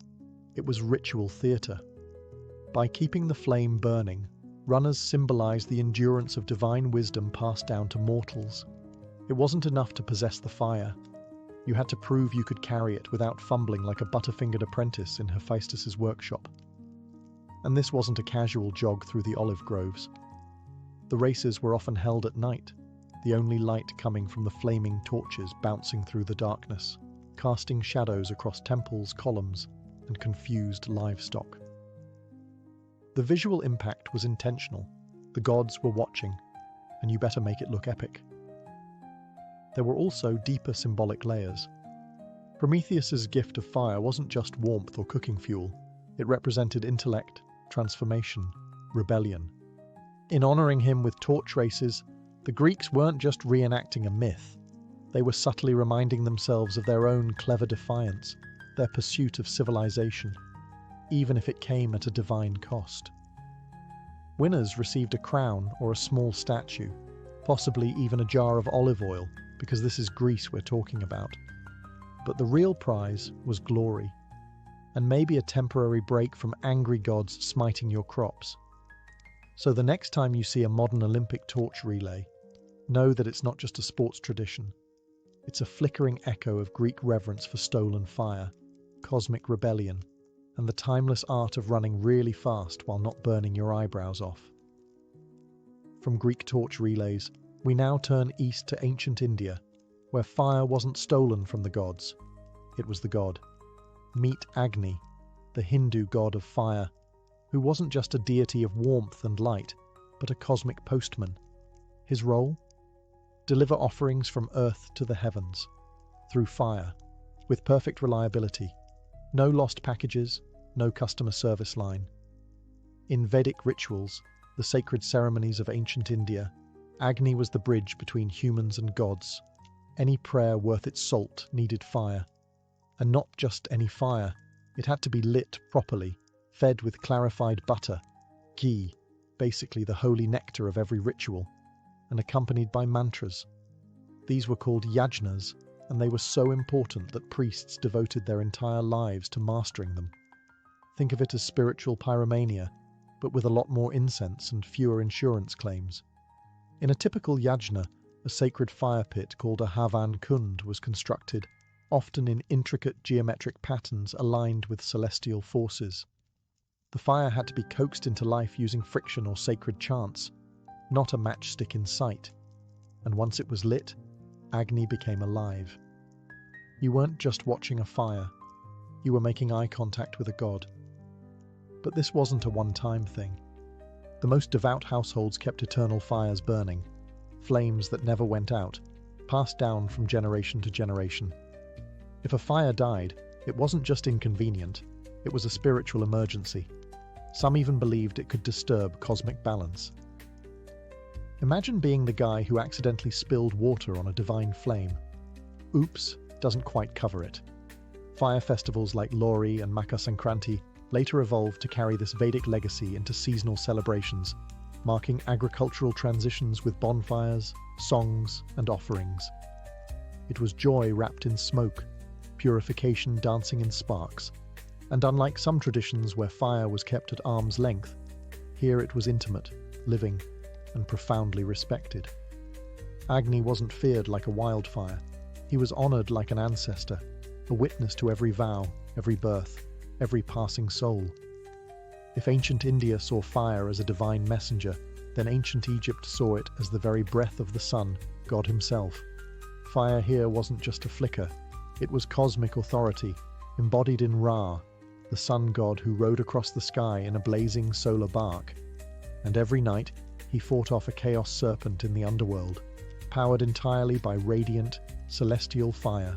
it was ritual theatre. By keeping the flame burning, runners symbolised the endurance of divine wisdom passed down to mortals. It wasn't enough to possess the fire. You had to prove you could carry it without fumbling like a butterfingered apprentice in Hephaestus's workshop. And this wasn't a casual jog through the olive groves. The races were often held at night, the only light coming from the flaming torches bouncing through the darkness, casting shadows across temples, columns, and confused livestock. The visual impact was intentional. The gods were watching, and you better make it look epic. There were also deeper symbolic layers. Prometheus's gift of fire wasn't just warmth or cooking fuel. It represented intellect, transformation, rebellion. In honoring him with torch races, the Greeks weren't just reenacting a myth. They were subtly reminding themselves of their own clever defiance, their pursuit of civilization, even if it came at a divine cost. Winners received a crown or a small statue, possibly even a jar of olive oil, because this is Greece we're talking about. But the real prize was glory, and maybe a temporary break from angry gods smiting your crops. So the next time you see a modern Olympic torch relay, know that it's not just a sports tradition. It's a flickering echo of Greek reverence for stolen fire, cosmic rebellion, and the timeless art of running really fast while not burning your eyebrows off. From Greek torch relays, we now turn east to ancient India, where fire wasn't stolen from the gods. It was the god. Meet Agni, the Hindu god of fire, who wasn't just a deity of warmth and light, but a cosmic postman. His role? Deliver offerings from earth to the heavens, through fire, with perfect reliability. No lost packages, no customer service line. In Vedic rituals, the sacred ceremonies of ancient India, Agni was the bridge between humans and gods. Any prayer worth its salt needed fire. And not just any fire, it had to be lit properly, fed with clarified butter, ghee, basically the holy nectar of every ritual, and accompanied by mantras. These were called yajnas, and they were so important that priests devoted their entire lives to mastering them. Think of it as spiritual pyromania, but with a lot more incense and fewer insurance claims. In a typical yajna, a sacred fire pit called a Havan Kund was constructed, often in intricate geometric patterns aligned with celestial forces. The fire had to be coaxed into life using friction or sacred chants, not a matchstick in sight. And once it was lit, Agni became alive. You weren't just watching a fire, you were making eye contact with a god. But this wasn't a one-time thing. The most devout households kept eternal fires burning, flames that never went out, passed down from generation to generation. If a fire died, it wasn't just inconvenient, it was a spiritual emergency. Some even believed it could disturb cosmic balance. Imagine being the guy who accidentally spilled water on a divine flame. Oops, doesn't quite cover it. Fire festivals like Lori and Makar Sankranti later evolved to carry this Vedic legacy into seasonal celebrations, marking agricultural transitions with bonfires, songs, and offerings. It was joy wrapped in smoke, purification dancing in sparks, and unlike some traditions where fire was kept at arm's length, here it was intimate, living, and profoundly respected. Agni wasn't feared like a wildfire. He was honored like an ancestor, a witness to every vow, every birth, every passing soul. If ancient India saw fire as a divine messenger, then ancient Egypt saw it as the very breath of the sun, God himself. Fire here wasn't just a flicker, it was cosmic authority, embodied in Ra, the sun god who rode across the sky in a blazing solar bark. And every night, he fought off a chaos serpent in the underworld, powered entirely by radiant, celestial fire.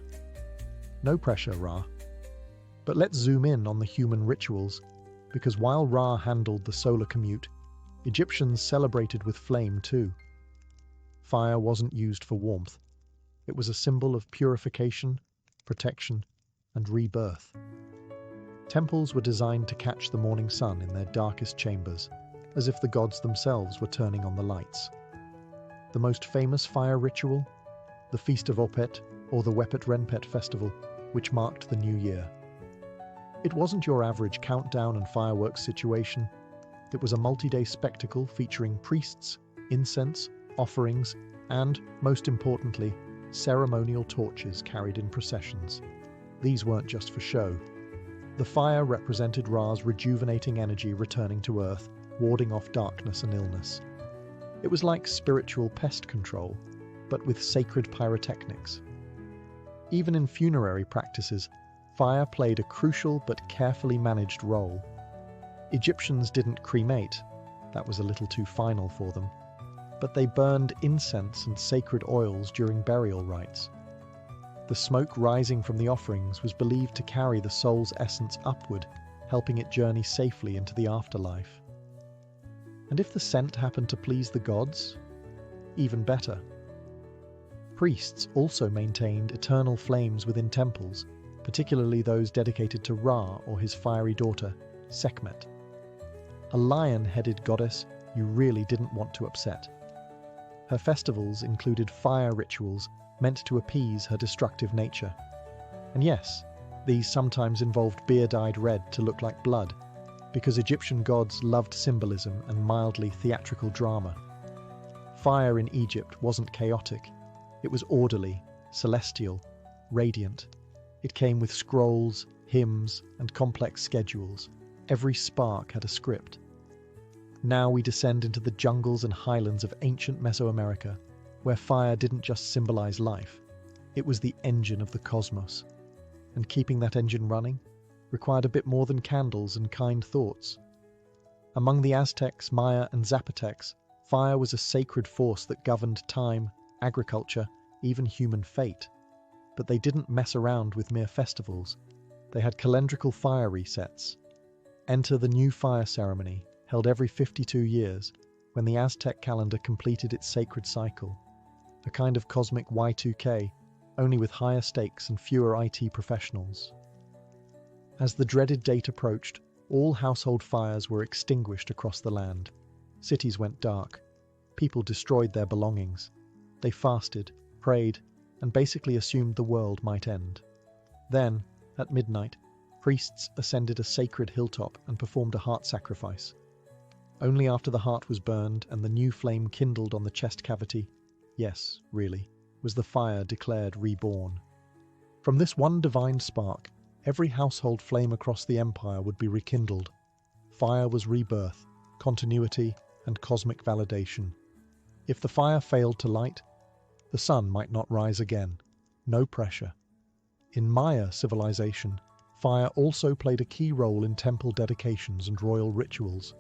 No pressure, Ra. But let's zoom in on the human rituals, because while Ra handled the solar commute, Egyptians celebrated with flame too. Fire wasn't used for warmth. It was a symbol of purification, protection, and rebirth. Temples were designed to catch the morning sun in their darkest chambers, as if the gods themselves were turning on the lights. The most famous fire ritual? The Feast of Opet, or the Wepet Renpet festival, which marked the new year. It wasn't your average countdown and fireworks situation. It was a multi-day spectacle featuring priests, incense, offerings, and, most importantly, ceremonial torches carried in processions. These weren't just for show. The fire represented Ra's rejuvenating energy returning to Earth, warding off darkness and illness. It was like spiritual pest control. but with sacred pyrotechnics. Even in funerary practices, fire played a crucial but carefully managed role. Egyptians didn't cremate, that was a little too final for them, but they burned incense and sacred oils during burial rites. The smoke rising from the offerings was believed to carry the soul's essence upward, helping it journey safely into the afterlife. And if the scent happened to please the gods, even better. Priests also maintained eternal flames within temples, particularly those dedicated to Ra or his fiery daughter, Sekhmet. A lion-headed goddess you really didn't want to upset. Her festivals included fire rituals meant to appease her destructive nature. And yes, these sometimes involved beer dyed red to look like blood, because Egyptian gods loved symbolism and mildly theatrical drama. Fire in Egypt wasn't chaotic. It was orderly, celestial, radiant. It came with scrolls, hymns, and complex schedules. Every spark had a script. Now we descend into the jungles and highlands of ancient Mesoamerica, where fire didn't just symbolize life, it was the engine of the cosmos. And keeping that engine running required a bit more than candles and kind thoughts. Among the Aztecs, Maya, and Zapotecs, fire was a sacred force that governed time, agriculture, even human fate. But they didn't mess around with mere festivals. They had calendrical fire resets. Enter the new fire ceremony, held every 52 years, when the Aztec calendar completed its sacred cycle. A kind of cosmic Y2K, only with higher stakes and fewer IT professionals. As the dreaded date approached, all household fires were extinguished across the land. Cities went dark. People destroyed their belongings. They fasted, prayed, and basically assumed the world might end. Then, at midnight, priests ascended a sacred hilltop and performed a heart sacrifice. Only after the heart was burned and the new flame kindled on the chest cavity, yes, really, was the fire declared reborn. From this one divine spark, every household flame across the empire would be rekindled. Fire was rebirth, continuity, and cosmic validation. If the fire failed to light, the sun might not rise again. No pressure. In Maya civilization, fire also played a key role in temple dedications and royal rituals.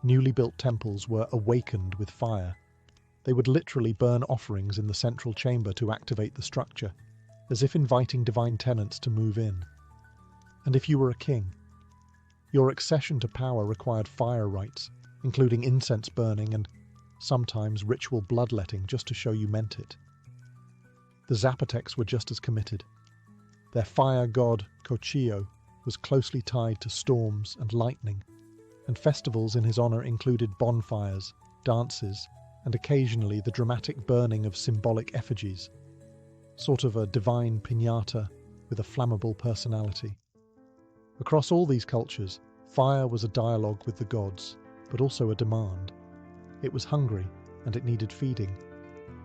Newly built temples were awakened with fire. They would literally burn offerings in the central chamber to activate the structure, as if inviting divine tenants to move in. And if you were a king, your accession to power required fire rites, including incense burning and sometimes ritual bloodletting just to show you meant it. The Zapotecs were just as committed. Their fire god, Cochillo, was closely tied to storms and lightning, and festivals in his honor included bonfires, dances, and occasionally the dramatic burning of symbolic effigies, sort of a divine piñata with a flammable personality. Across all these cultures, fire was a dialogue with the gods, but also a demand. It was hungry, and it needed feeding,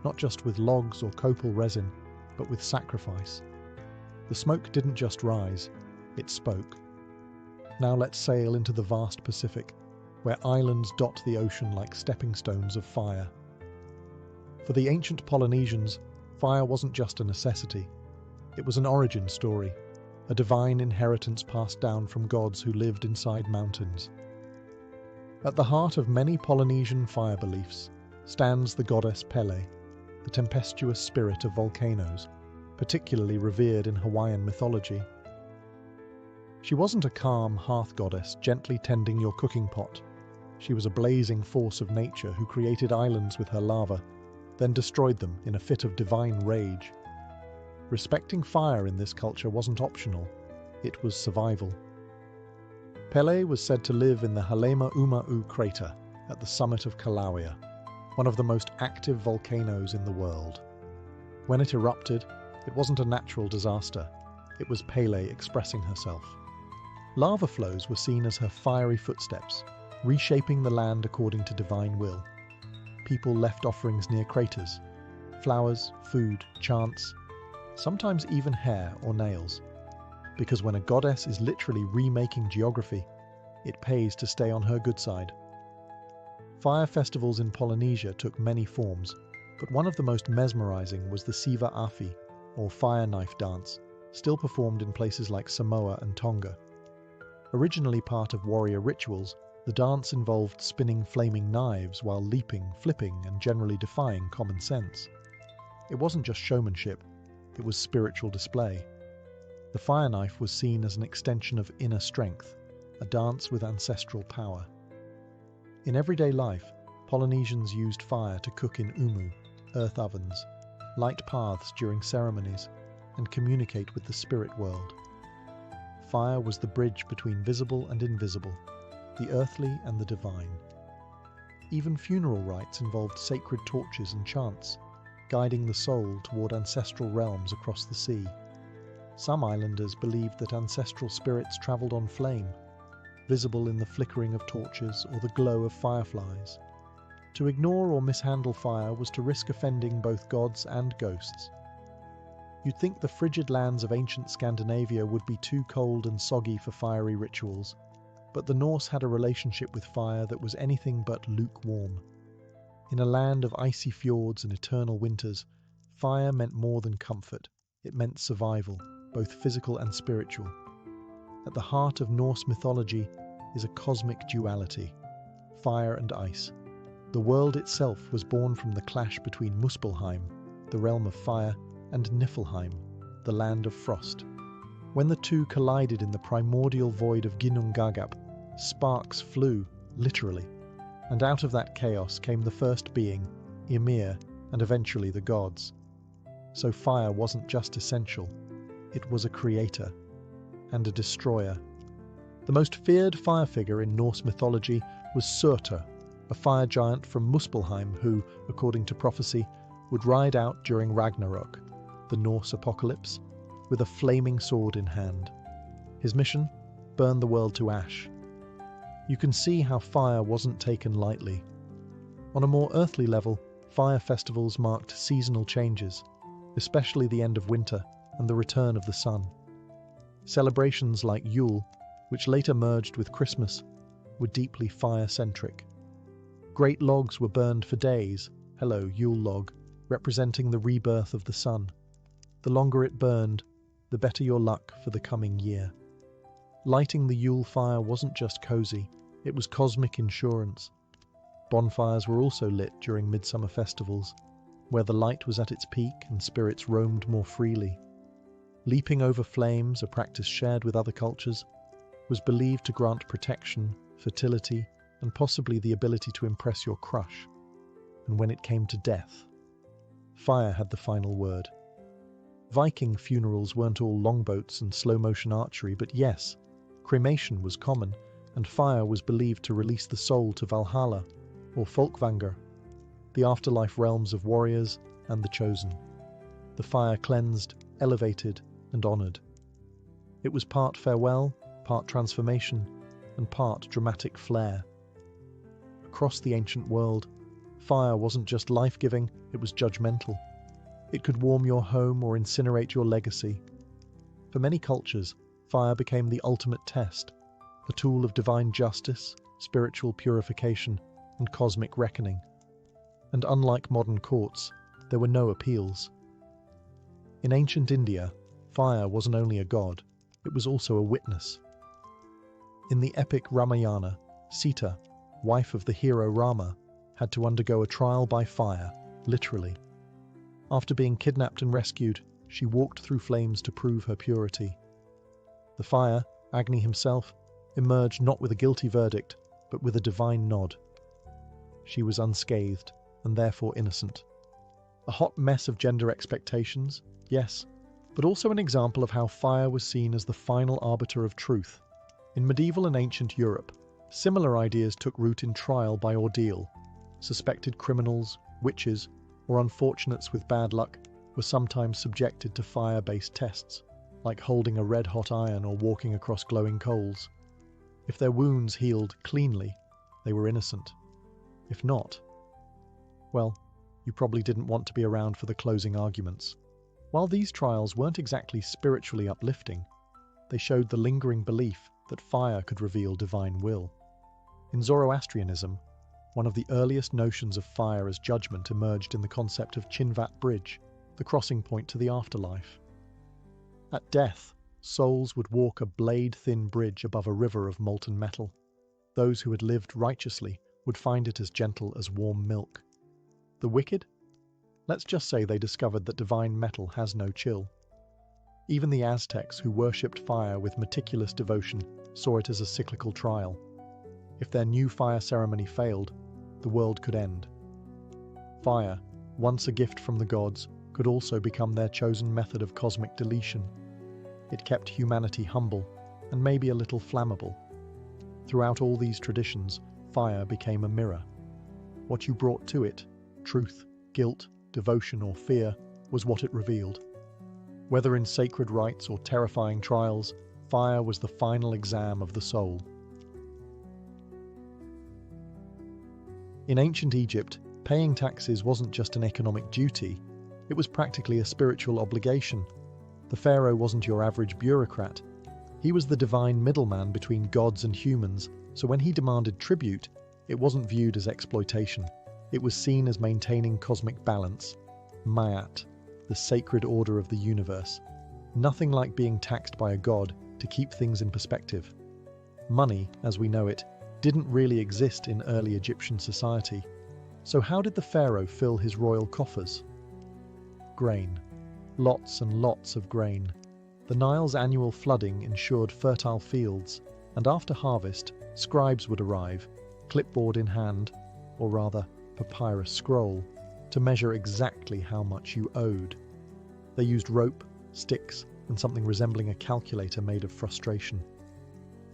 not just with logs or copal resin, but with sacrifice. The smoke didn't just rise, it spoke. Now let's sail into the vast Pacific, where islands dot the ocean like stepping stones of fire. For the ancient Polynesians, fire wasn't just a necessity. It was an origin story, a divine inheritance passed down from gods who lived inside mountains. At the heart of many Polynesian fire beliefs stands the goddess Pele, the tempestuous spirit of volcanoes, particularly revered in Hawaiian mythology. She wasn't a calm hearth goddess gently tending your cooking pot. She was a blazing force of nature who created islands with her lava, then destroyed them in a fit of divine rage. Respecting fire in this culture wasn't optional, it was survival. Pele was said to live in the Halema Uma'u crater at the summit of Kilauea, one of the most active volcanoes in the world. When it erupted, it wasn't a natural disaster, it was Pele expressing herself. Lava flows were seen as her fiery footsteps, reshaping the land according to divine will. People left offerings near craters, flowers, food, chants, sometimes even hair or nails. Because when a goddess is literally remaking geography, it pays to stay on her good side. Fire festivals in Polynesia took many forms, But one of the most mesmerizing was the Siva Afi, or fire knife dance, still performed in places like Samoa and Tonga. Originally part of warrior rituals, the dance involved spinning flaming knives while leaping, flipping, and generally defying common sense. It wasn't just showmanship, it was spiritual display. The fire knife was seen as an extension of inner strength, a dance with ancestral power. In everyday life, Polynesians used fire to cook in umu, earth ovens, light paths during ceremonies, and communicate with the spirit world. Fire was the bridge between visible and invisible, the earthly and the divine. Even funeral rites involved sacred torches and chants, guiding the soul toward ancestral realms across the sea. Some islanders believed that ancestral spirits travelled on flame, visible in the flickering of torches or the glow of fireflies. To ignore or mishandle fire was to risk offending both gods and ghosts. You'd think the frigid lands of ancient Scandinavia would be too cold and soggy for fiery rituals, but the Norse had a relationship with fire that was anything but lukewarm. In a land of icy fjords and eternal winters, fire meant more than comfort. It meant survival, both physical and spiritual. At the heart of Norse mythology is a cosmic duality, fire and ice. The world itself was born from the clash between Muspelheim, the realm of fire, and Niflheim, the land of frost. When the two collided in the primordial void of Ginnungagap, sparks flew, literally, and out of that chaos came the first being, Ymir, and eventually the gods. So fire wasn't just essential, it was a creator and a destroyer. The most feared fire figure in Norse mythology was Surtur, a fire giant from Muspelheim who, according to prophecy, would ride out during Ragnarok, the Norse apocalypse, with a flaming sword in hand. His mission? Burn the world to ash. You can see how fire wasn't taken lightly. On a more earthly level, fire festivals marked seasonal changes, especially the end of winter and the return of the sun. Celebrations like Yule, which later merged with Christmas, were deeply fire-centric. Great logs were burned for days, hello, Yule log, representing the rebirth of the sun. The longer it burned, the better your luck for the coming year. Lighting the Yule fire wasn't just cozy, it was cosmic insurance. Bonfires were also lit during midsummer festivals, where the light was at its peak and spirits roamed more freely. Leaping over flames, a practice shared with other cultures, was believed to grant protection, fertility, and possibly the ability to impress your crush. And when it came to death, fire had the final word. Viking funerals weren't all longboats and slow-motion archery, but yes, cremation was common, and fire was believed to release the soul to Valhalla, or Folkvanger, the afterlife realms of warriors and the chosen. The fire cleansed, elevated, and honoured. It was part farewell, part transformation, and part dramatic flair. Across the ancient world, fire wasn't just life-giving, it was judgmental. It could warm your home or incinerate your legacy. For many cultures, fire became the ultimate test, a tool of divine justice, spiritual purification, and cosmic reckoning. And unlike modern courts, there were no appeals. In ancient India, fire wasn't only a god, it was also a witness. In the epic Ramayana, Sita, wife of the hero Rama, had to undergo a trial by fire, literally. After being kidnapped and rescued, she walked through flames to prove her purity. The fire, Agni himself, emerged not with a guilty verdict, but with a divine nod. She was unscathed, and therefore innocent. A hot mess of gender expectations, yes, but also an example of how fire was seen as the final arbiter of truth. In medieval and ancient Europe, similar ideas took root in trial by ordeal. Suspected criminals, witches, or unfortunates with bad luck were sometimes subjected to fire-based tests, like holding a red-hot iron or walking across glowing coals. If their wounds healed cleanly, they were innocent. If not, well, you probably didn't want to be around for the closing arguments. While these trials weren't exactly spiritually uplifting, they showed the lingering belief that fire could reveal divine will. In Zoroastrianism, One of the earliest notions of fire as judgment emerged in the concept of Chinvat Bridge, the crossing point to the afterlife. At death, souls would walk a blade-thin bridge above a river of molten metal. Those who had lived righteously would find it as gentle as warm milk. The wicked? Let's just say they discovered that divine metal has no chill. Even the Aztecs, who worshipped fire with meticulous devotion, saw it as a cyclical trial. If their new fire ceremony failed, the world could end. Fire, once a gift from the gods, could also become their chosen method of cosmic deletion. It kept humanity humble and maybe a little flammable. Throughout all these traditions, fire became a mirror. What you brought to it, truth, guilt, devotion, or fear, was what it revealed. Whether in sacred rites or terrifying trials, fire was the final exam of the soul. In ancient Egypt, paying taxes wasn't just an economic duty, it was practically a spiritual obligation. The pharaoh wasn't your average bureaucrat. He was the divine middleman between gods and humans, so when he demanded tribute, it wasn't viewed as exploitation. It was seen as maintaining cosmic balance. Ma'at, the sacred order of the universe. Nothing like being taxed by a god to keep things in perspective. Money, as we know it, didn't really exist in early Egyptian society. So how did the pharaoh fill his royal coffers? Grain. Lots and lots of grain. The Nile's annual flooding ensured fertile fields, and after harvest, scribes would arrive, clipboard in hand, or rather, papyrus scroll, to measure exactly how much you owed. They used rope, sticks, and something resembling a calculator made of frustration.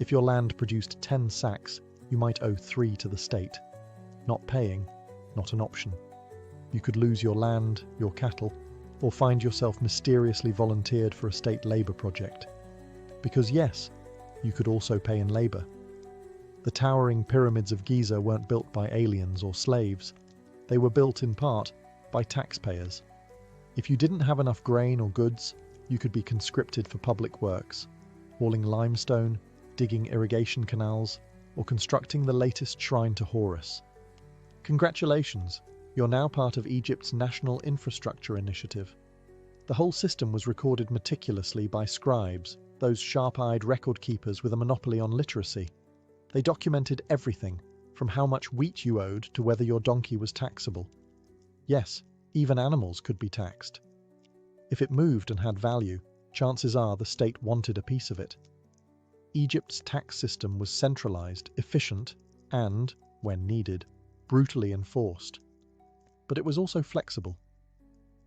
If your land produced 10 sacks, you might owe 3 to the state. Not paying, not an option. You could lose your land, your cattle, or find yourself mysteriously volunteered for a state labour project. Because yes, you could also pay in labour. The towering pyramids of Giza weren't built by aliens or slaves. They were built in part by taxpayers. If you didn't have enough grain or goods, you could be conscripted for public works, hauling limestone, digging irrigation canals, or constructing the latest shrine to Horus. Congratulations, you're now part of Egypt's National Infrastructure Initiative. The whole system was recorded meticulously by scribes, those sharp-eyed record keepers with a monopoly on literacy. They documented everything, from how much wheat you owed to whether your donkey was taxable. Yes, even animals could be taxed. If it moved and had value, chances are the state wanted a piece of it. Egypt's tax system was centralized, efficient, and, when needed, brutally enforced. But it was also flexible.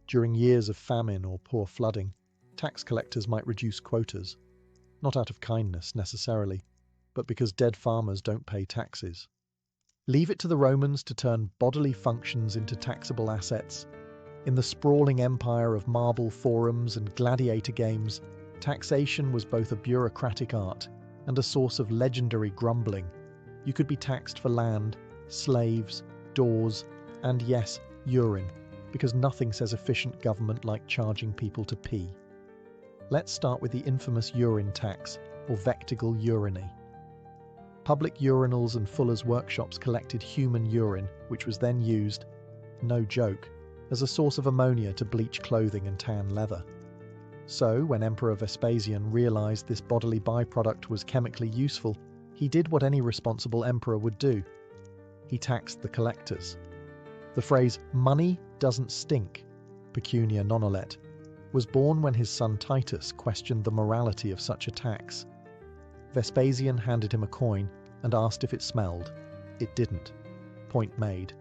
During years of famine or poor flooding, tax collectors might reduce quotas, not out of kindness necessarily, but because dead farmers don't pay taxes. Leave it to the Romans to turn bodily functions into taxable assets. In the sprawling empire of marble forums and gladiator games, taxation was both a bureaucratic art and a source of legendary grumbling. You could be taxed for land, slaves, doors, and yes, urine, because nothing says efficient government like charging people to pee. Let's start with the infamous urine tax, or vectigal urinae. Public urinals and fullers' workshops collected human urine, which was then used, no joke, as a source of ammonia to bleach clothing and tan leather. So, when Emperor Vespasian realized this bodily byproduct was chemically useful, he did what any responsible emperor would do. He taxed the collectors. The phrase, "money doesn't stink," pecunia non olet, was born when his son Titus questioned the morality of such a tax. Vespasian handed him a coin and asked if it smelled. It didn't. Point made.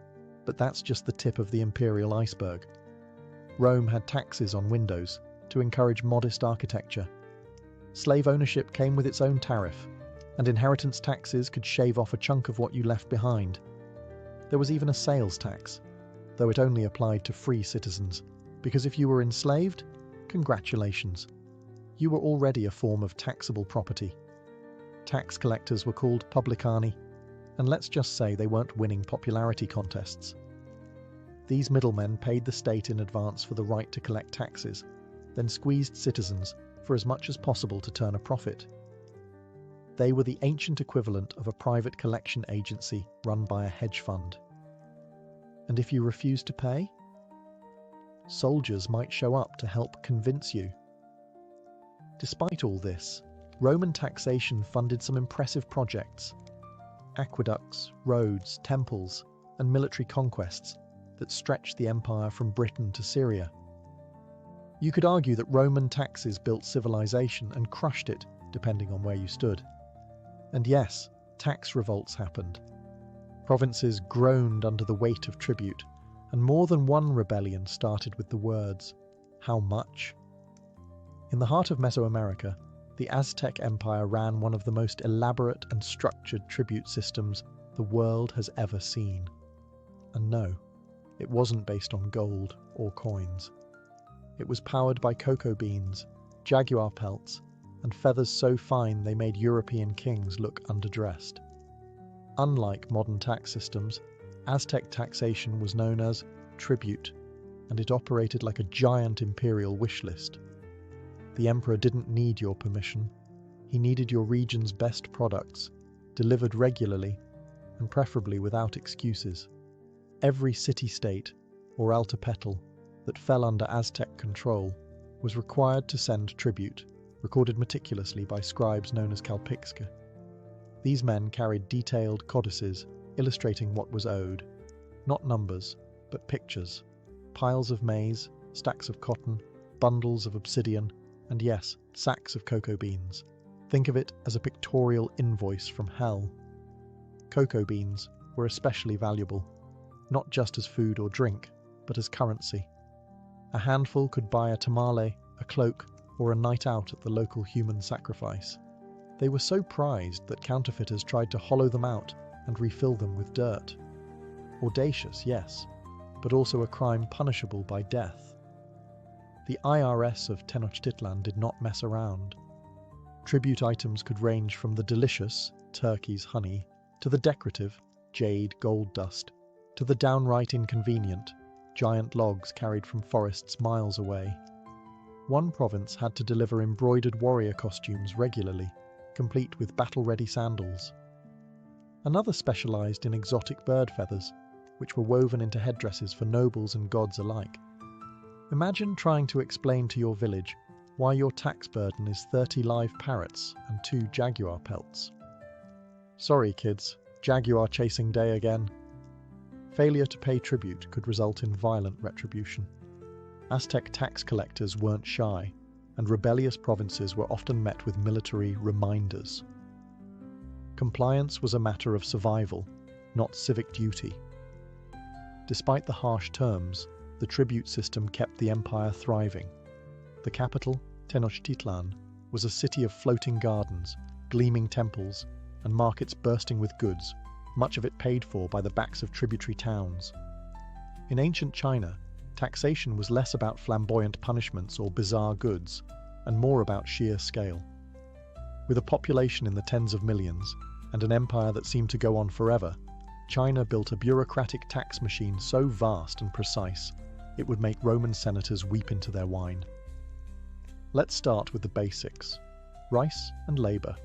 But that's just the tip of the imperial iceberg. Rome had taxes on windows to encourage modest architecture. Slave ownership came with its own tariff, and inheritance taxes could shave off a chunk of what you left behind. There was even a sales tax, though it only applied to free citizens, because if you were enslaved, congratulations. You were already a form of taxable property. Tax collectors were called publicani, and let's just say they weren't winning popularity contests. These middlemen paid the state in advance for the right to collect taxes, then squeezed citizens for as much as possible to turn a profit. They were the ancient equivalent of a private collection agency run by a hedge fund. And if you refuse to pay, soldiers might show up to help convince you. Despite all this, Roman taxation funded some impressive projects: aqueducts, roads, temples, and military conquests that stretched the empire from Britain to Syria. You could argue that Roman taxes built civilization and crushed it, depending on where you stood. And yes, tax revolts happened. Provinces groaned under the weight of tribute, and more than one rebellion started with the words, "How much?" In the heart of Mesoamerica, the Aztec Empire ran one of the most elaborate and structured tribute systems the world has ever seen. And no, it wasn't based on gold or coins. It was powered by cocoa beans, jaguar pelts, and feathers so fine they made European kings look underdressed. Unlike modern tax systems, Aztec taxation was known as tribute, and it operated like a giant imperial wish list. The emperor didn't need your permission. He needed your region's best products, delivered regularly, and preferably without excuses. Every city-state, or altopetal, that fell under Aztec control was required to send tribute, recorded meticulously by scribes known as calpixca. These men carried detailed codices illustrating what was owed, not numbers, but pictures, piles of maize, stacks of cotton, bundles of obsidian, and yes, sacks of cocoa beans. Think of it as a pictorial invoice from hell. Cocoa beans were especially valuable, not just as food or drink, but as currency. A handful could buy a tamale, a cloak, or a night out at the local human sacrifice. They were so prized that counterfeiters tried to hollow them out and refill them with dirt. Audacious, yes, but also a crime punishable by death. The IRS of Tenochtitlan did not mess around. Tribute items could range from the delicious, turkey's honey, to the decorative, jade gold dust, to the downright inconvenient, giant logs carried from forests miles away. One province had to deliver embroidered warrior costumes regularly, complete with battle-ready sandals. Another specialized in exotic bird feathers, which were woven into headdresses for nobles and gods alike. Imagine trying to explain to your village why your tax burden is 30 live parrots and 2 jaguar pelts. Sorry kids, jaguar chasing day again. Failure to pay tribute could result in violent retribution. Aztec tax collectors weren't shy, and rebellious provinces were often met with military reminders. Compliance was a matter of survival, not civic duty. Despite the harsh terms, the tribute system kept the empire thriving. The capital, Tenochtitlan, was a city of floating gardens, gleaming temples, and markets bursting with goods, much of it paid for by the backs of tributary towns. In ancient China, taxation was less about flamboyant punishments or bizarre goods, and more about sheer scale. With a population in the tens of millions, and an empire that seemed to go on forever, China built a bureaucratic tax machine so vast and precise, it would make Roman senators weep into their wine. Let's start with the basics: rice and labor.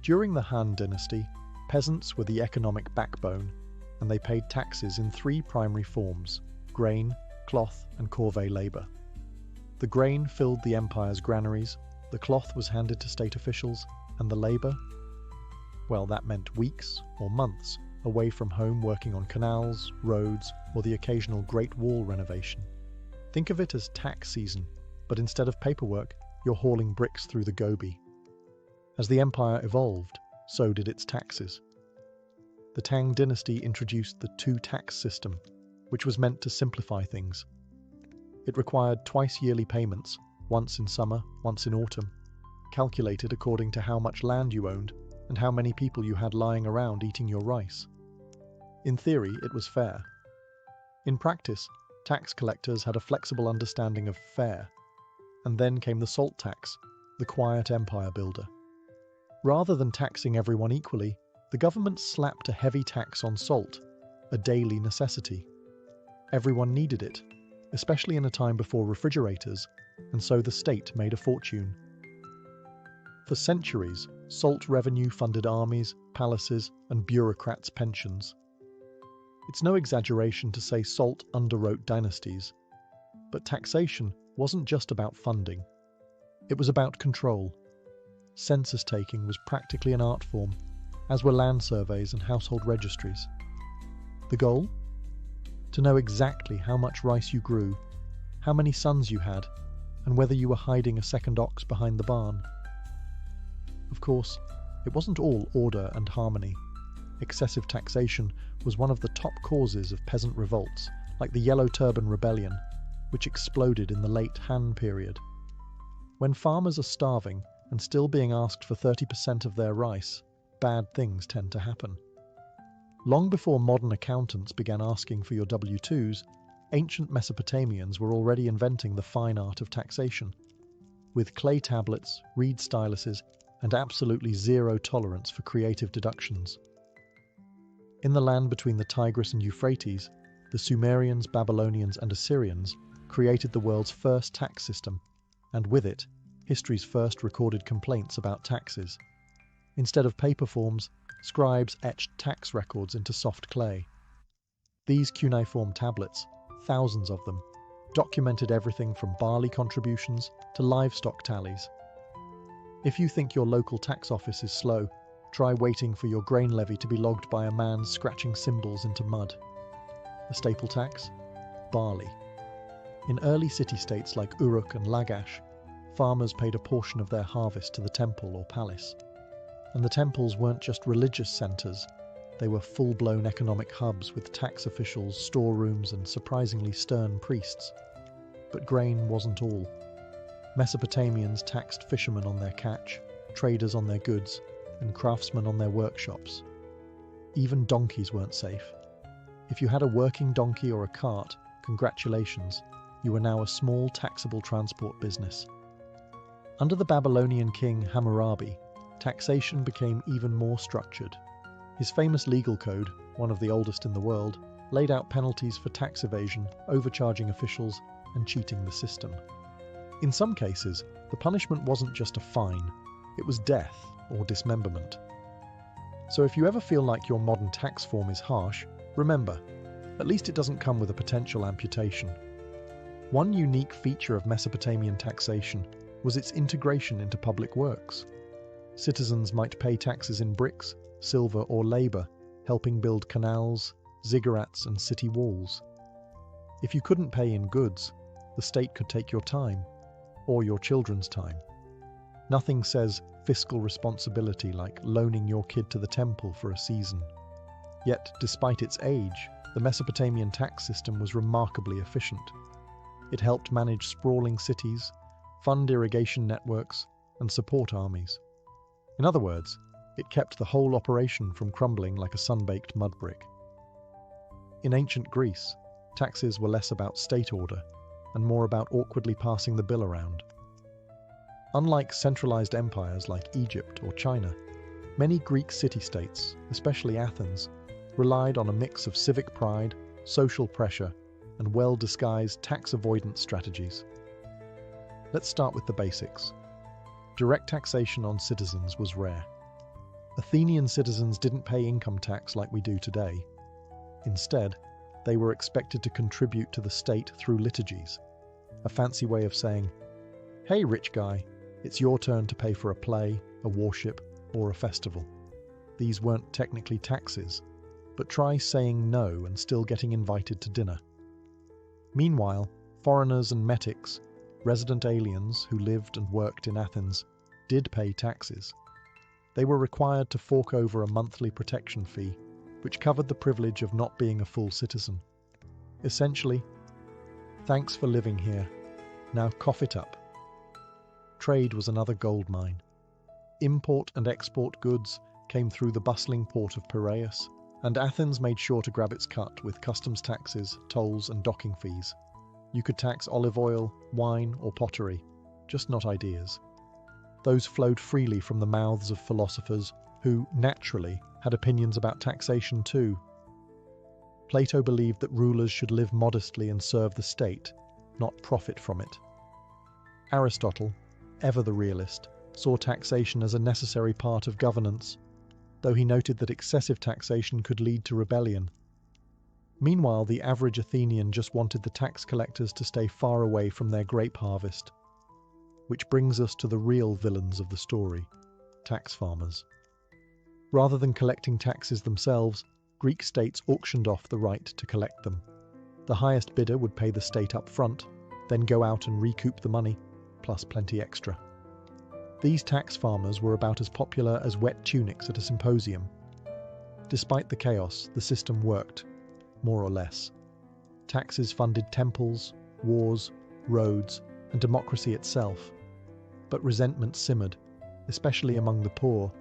During the Han Dynasty, peasants were the economic backbone, and they paid taxes in 3 primary forms: grain, cloth, and corvée labor. The grain filled the empire's granaries, the cloth was handed to state officials, and the labor? Well, that meant weeks or months away from home working on canals, roads, or the occasional Great Wall renovation. Think of it as tax season, but instead of paperwork, you're hauling bricks through the Gobi. As the empire evolved, so did its taxes. The Tang dynasty introduced the two-tax system, which was meant to simplify things. It required twice-yearly payments, once in summer, once in autumn, calculated according to how much land you owned and how many people you had lying around eating your rice. In theory, it was fair. In practice, tax collectors had a flexible understanding of fair. And then came the salt tax, the quiet empire builder. Rather than taxing everyone equally, the government slapped a heavy tax on salt, a daily necessity. Everyone needed it, especially in a time before refrigerators, and so the state made a fortune. For centuries, salt revenue funded armies, palaces, and bureaucrats' pensions. It's no exaggeration to say salt underwrote dynasties. But taxation wasn't just about funding. It was about control. Census taking was practically an art form, as were land surveys and household registries. The goal? To know exactly how much rice you grew, how many sons you had, and whether you were hiding a second ox behind the barn. Of course, it wasn't all order and harmony. Excessive taxation was one of the top causes of peasant revolts, like the Yellow Turban Rebellion, which exploded in the late Han period. When farmers are starving and still being asked for 30% of their rice, bad things tend to happen. Long before modern accountants began asking for your W-2s, ancient Mesopotamians were already inventing the fine art of taxation. With clay tablets, reed styluses, and absolutely zero tolerance for creative deductions. In the land between the Tigris and Euphrates, the Sumerians, Babylonians, and Assyrians created the world's first tax system, and with it, history's first recorded complaints about taxes. Instead of paper forms, scribes etched tax records into soft clay. These cuneiform tablets, thousands of them, documented everything from barley contributions to livestock tallies. If you think your local tax office is slow, try waiting for your grain levy to be logged by a man scratching symbols into mud. The staple tax? Barley. In early city-states like Uruk and Lagash, farmers paid a portion of their harvest to the temple or palace. And the temples weren't just religious centres, they were full-blown economic hubs with tax officials, storerooms, and surprisingly stern priests. But grain wasn't all. Mesopotamians taxed fishermen on their catch, traders on their goods, and craftsmen on their workshops. Even donkeys weren't safe. If you had a working donkey or a cart, congratulations, you were now a small taxable transport business. Under the Babylonian king Hammurabi, taxation became even more structured. His famous legal code, one of the oldest in the world, laid out penalties for tax evasion, overcharging officials, and cheating the system. In some cases, the punishment wasn't just a fine, it was death or dismemberment. So if you ever feel like your modern tax form is harsh, remember, at least it doesn't come with a potential amputation. One unique feature of Mesopotamian taxation was its integration into public works. Citizens might pay taxes in bricks, silver, or labour, helping build canals, ziggurats, and city walls. If you couldn't pay in goods, the state could take your time, or your children's time. Nothing says fiscal responsibility like loaning your kid to the temple for a season. Yet, despite its age, the Mesopotamian tax system was remarkably efficient. It helped manage sprawling cities, fund irrigation networks, and support armies. In other words, it kept the whole operation from crumbling like a sun-baked mud brick. In ancient Greece, taxes were less about state order and more about awkwardly passing the bill around. Unlike centralized empires like Egypt or China, many Greek city-states, especially Athens, relied on a mix of civic pride, social pressure, and well-disguised tax avoidance strategies. Let's start with the basics. Direct taxation on citizens was rare. Athenian citizens didn't pay income tax like we do today. Instead, they were expected to contribute to the state through liturgies, a fancy way of saying, "Hey, rich guy, it's your turn to pay for a play, a worship, or a festival." These weren't technically taxes, but try saying no and still getting invited to dinner. Meanwhile, foreigners and metics, resident aliens who lived and worked in Athens, did pay taxes. They were required to fork over a monthly protection fee, which covered the privilege of not being a full citizen. Essentially, thanks for living here, now cough it up. Trade was another gold mine. Import and export goods came through the bustling port of Piraeus, and Athens made sure to grab its cut with customs taxes, tolls, and docking fees. You could tax olive oil, wine, or pottery, just not ideas. Those flowed freely from the mouths of philosophers who, naturally, had opinions about taxation too. Plato believed that rulers should live modestly and serve the state, not profit from it. Aristotle, ever the realist, saw taxation as a necessary part of governance, though he noted that excessive taxation could lead to rebellion. Meanwhile, the average Athenian just wanted the tax collectors to stay far away from their grape harvest. Which brings us to the real villains of the story, tax farmers. Rather than collecting taxes themselves, Greek states auctioned off the right to collect them. The highest bidder would pay the state up front, then go out and recoup the money, plus plenty extra. These tax farmers were about as popular as wet tunics at a symposium. Despite the chaos, the system worked, more or less. Taxes funded temples, wars, roads, and democracy itself. But resentment simmered, especially among the poor,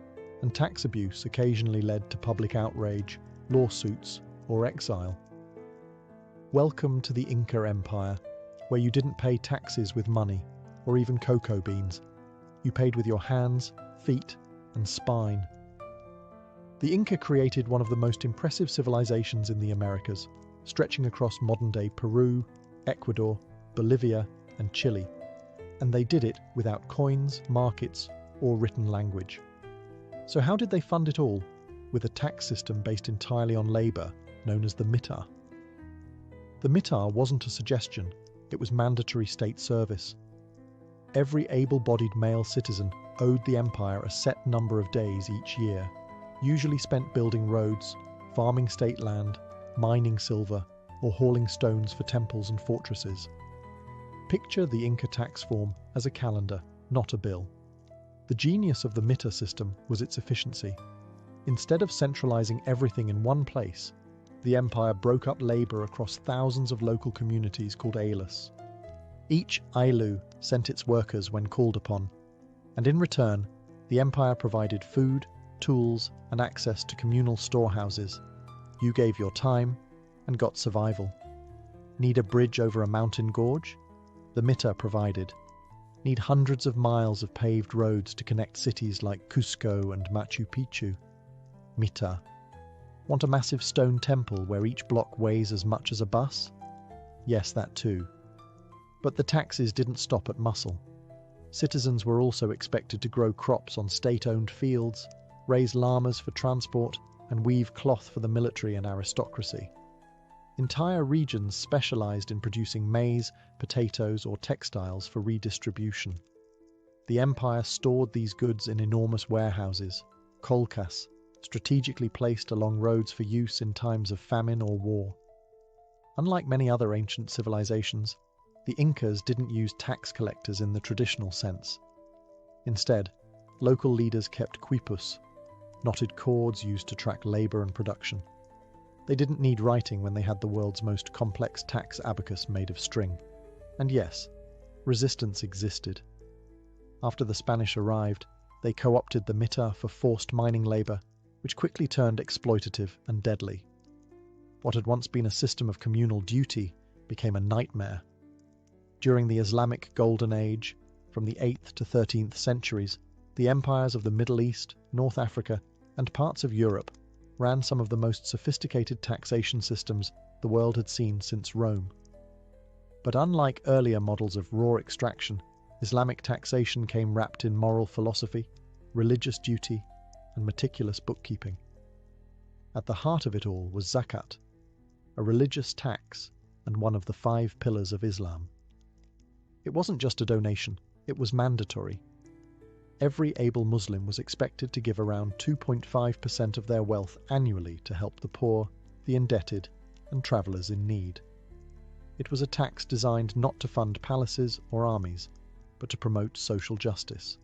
and tax abuse occasionally led to public outrage, lawsuits, or exile. Welcome to the Inca Empire, where you didn't pay taxes with money, or even cocoa beans. You paid with your hands, feet, and spine. The Inca created one of the most impressive civilizations in the Americas, stretching across modern-day Peru, Ecuador, Bolivia, and Chile. And they did it without coins, markets, or written language. So how did they fund it all? With a tax system based entirely on labour, known as the mitar. The mitar wasn't a suggestion, it was mandatory state service. Every able-bodied male citizen owed the empire a set number of days each year, usually spent building roads, farming state land, mining silver, or hauling stones for temples and fortresses. Picture the Inca tax form as a calendar, not a bill. The genius of the mitar system was its efficiency. Instead of centralizing everything in one place, the empire broke up labor across thousands of local communities called ailes. Each ailu sent its workers when called upon, and in return, the empire provided food, tools, and access to communal storehouses. You gave your time and got survival. Need a bridge over a mountain gorge? The mitar provided. Need hundreds of miles of paved roads to connect cities like Cusco and Machu Picchu? Mitar. Want a massive stone temple where each block weighs as much as a bus? Yes, that too. But the taxes didn't stop at muscle. Citizens were also expected to grow crops on state-owned fields, raise llamas for transport, and weave cloth for the military and aristocracy. Entire regions specialized in producing maize, potatoes, or textiles for redistribution. The empire stored these goods in enormous warehouses, kolkas, strategically placed along roads for use in times of famine or war. Unlike many other ancient civilizations, the Incas didn't use tax collectors in the traditional sense. Instead, local leaders kept quipus, knotted cords used to track labor and production. They didn't need writing when they had the world's most complex tax abacus made of string. And yes, resistance existed. After the Spanish arrived, they co-opted the mitar for forced mining labor, which quickly turned exploitative and deadly. What had once been a system of communal duty became a nightmare. During the Islamic Golden Age, from the 8th to 13th centuries, the empires of the Middle East, North Africa, and parts of Europe ran some of the most sophisticated taxation systems the world had seen since Rome. But unlike earlier models of raw extraction, Islamic taxation came wrapped in moral philosophy, religious duty, and meticulous bookkeeping. At the heart of it all was zakat, a religious tax and one of the 5 pillars of Islam. It wasn't just a donation, it was mandatory. Every able Muslim was expected to give around 2.5% of their wealth annually to help the poor, the indebted, and travellers in need. It was a tax designed not to fund palaces or armies, but to promote social justice.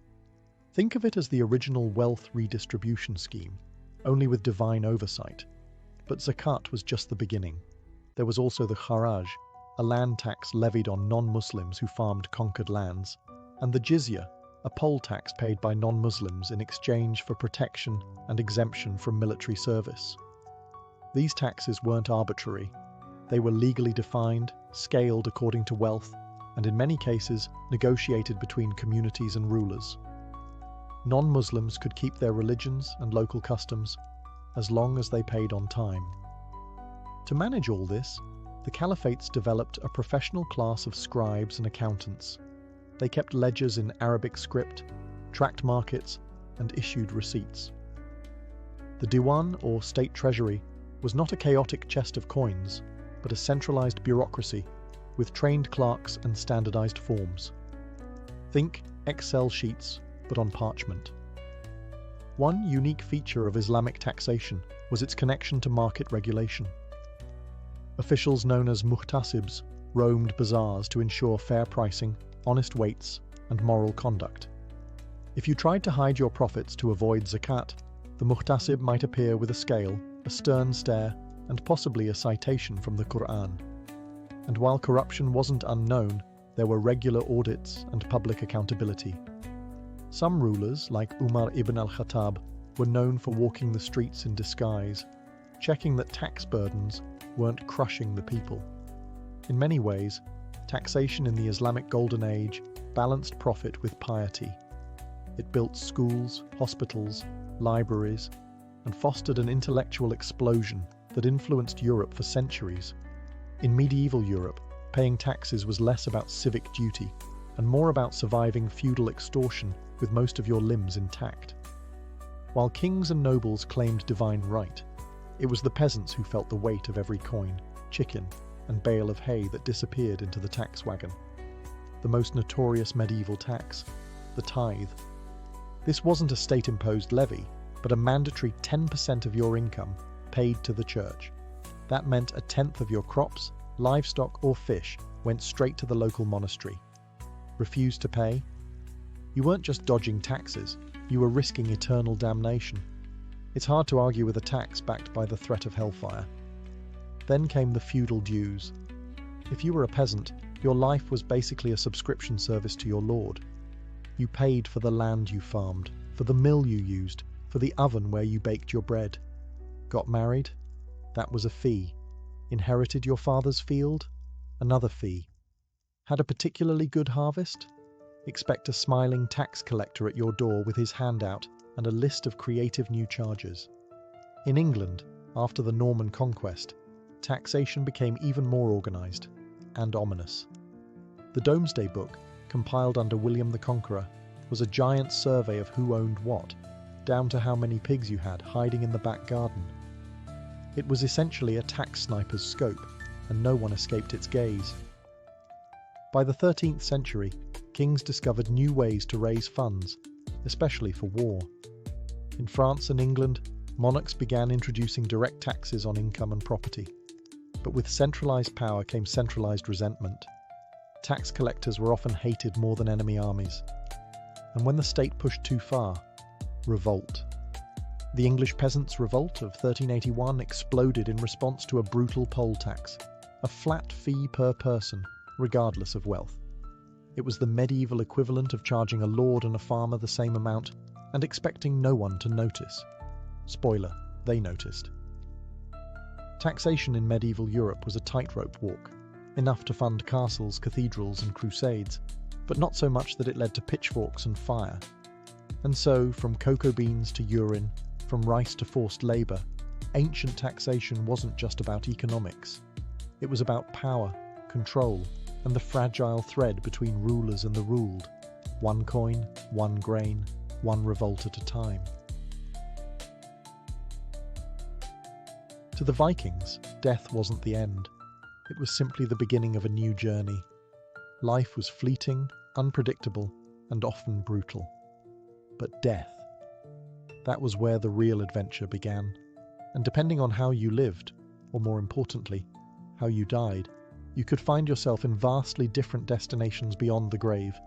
Think of it as the original wealth redistribution scheme, only with divine oversight. But zakat was just the beginning. There was also the kharaj, a land tax levied on non-Muslims who farmed conquered lands, and the jizya, a poll tax paid by non-Muslims in exchange for protection and exemption from military service. These taxes weren't arbitrary. They were legally defined, scaled according to wealth, and in many cases negotiated between communities and rulers. Non-Muslims could keep their religions and local customs as long as they paid on time. To manage all this, the caliphates developed a professional class of scribes and accountants. They kept ledgers in Arabic script, tracked markets, and issued receipts. The Diwan, or state treasury, was not a chaotic chest of coins, but a centralized bureaucracy with trained clerks and standardized forms. Think Excel sheets, but on parchment. One unique feature of Islamic taxation was its connection to market regulation. Officials known as muhtasibs roamed bazaars to ensure fair pricing, honest weights, and moral conduct. If you tried to hide your profits to avoid zakat, the muhtasib might appear with a scale, a stern stare, and possibly a citation from the Quran. And while corruption wasn't unknown, there were regular audits and public accountability. Some rulers, like Umar ibn al-Khattab, were known for walking the streets in disguise, checking that tax burdens weren't crushing the people. In many ways, taxation in the Islamic Golden Age balanced profit with piety. It built schools, hospitals, libraries, and fostered an intellectual explosion that influenced Europe for centuries. In medieval Europe, paying taxes was less about civic duty and more about surviving feudal extortion with most of your limbs intact. While kings and nobles claimed divine right, it was the peasants who felt the weight of every coin, chicken, and bale of hay that disappeared into the tax wagon. The most notorious medieval tax, the tithe. This wasn't a state-imposed levy, but a mandatory 10% of your income paid to the church. That meant a tenth of your crops, livestock, or fish went straight to the local monastery. Refuse to pay? You weren't just dodging taxes, you were risking eternal damnation. It's hard to argue with a tax backed by the threat of hellfire. Then came the feudal dues. If you were a peasant, your life was basically a subscription service to your lord. You paid for the land you farmed, for the mill you used, for the oven where you baked your bread. Got married? That was a fee. Inherited your father's field? Another fee. Had a particularly good harvest? Expect a smiling tax collector at your door with his hand out and a list of creative new charges. In England, after the Norman conquest, taxation became even more organised and ominous. The Domesday Book, compiled under William the Conqueror, was a giant survey of who owned what, down to how many pigs you had hiding in the back garden. It was essentially a tax sniper's scope, and no one escaped its gaze. By the 13th century, kings discovered new ways to raise funds, especially for war. In France and England, monarchs began introducing direct taxes on income and property. But with centralized power came centralized resentment. Tax collectors were often hated more than enemy armies. And when the state pushed too far, revolt. The English Peasants' Revolt of 1381 exploded in response to a brutal poll tax, a flat fee per person, regardless of wealth. It was the medieval equivalent of charging a lord and a farmer the same amount and expecting no one to notice. Spoiler, they noticed. Taxation in medieval Europe was a tightrope walk, enough to fund castles, cathedrals, and crusades, but not so much that it led to pitchforks and fire. And so, from cocoa beans to urine, from rice to forced labour, ancient taxation wasn't just about economics. It was about power, control, and the fragile thread between rulers and the ruled. One coin, one grain, one revolt at a time. To the Vikings, death wasn't the end. It was simply the beginning of a new journey. Life was fleeting, unpredictable, and often brutal. But death, that was where the real adventure began. And depending on how you lived, or more importantly, how you died, you could find yourself in vastly different destinations beyond the grave.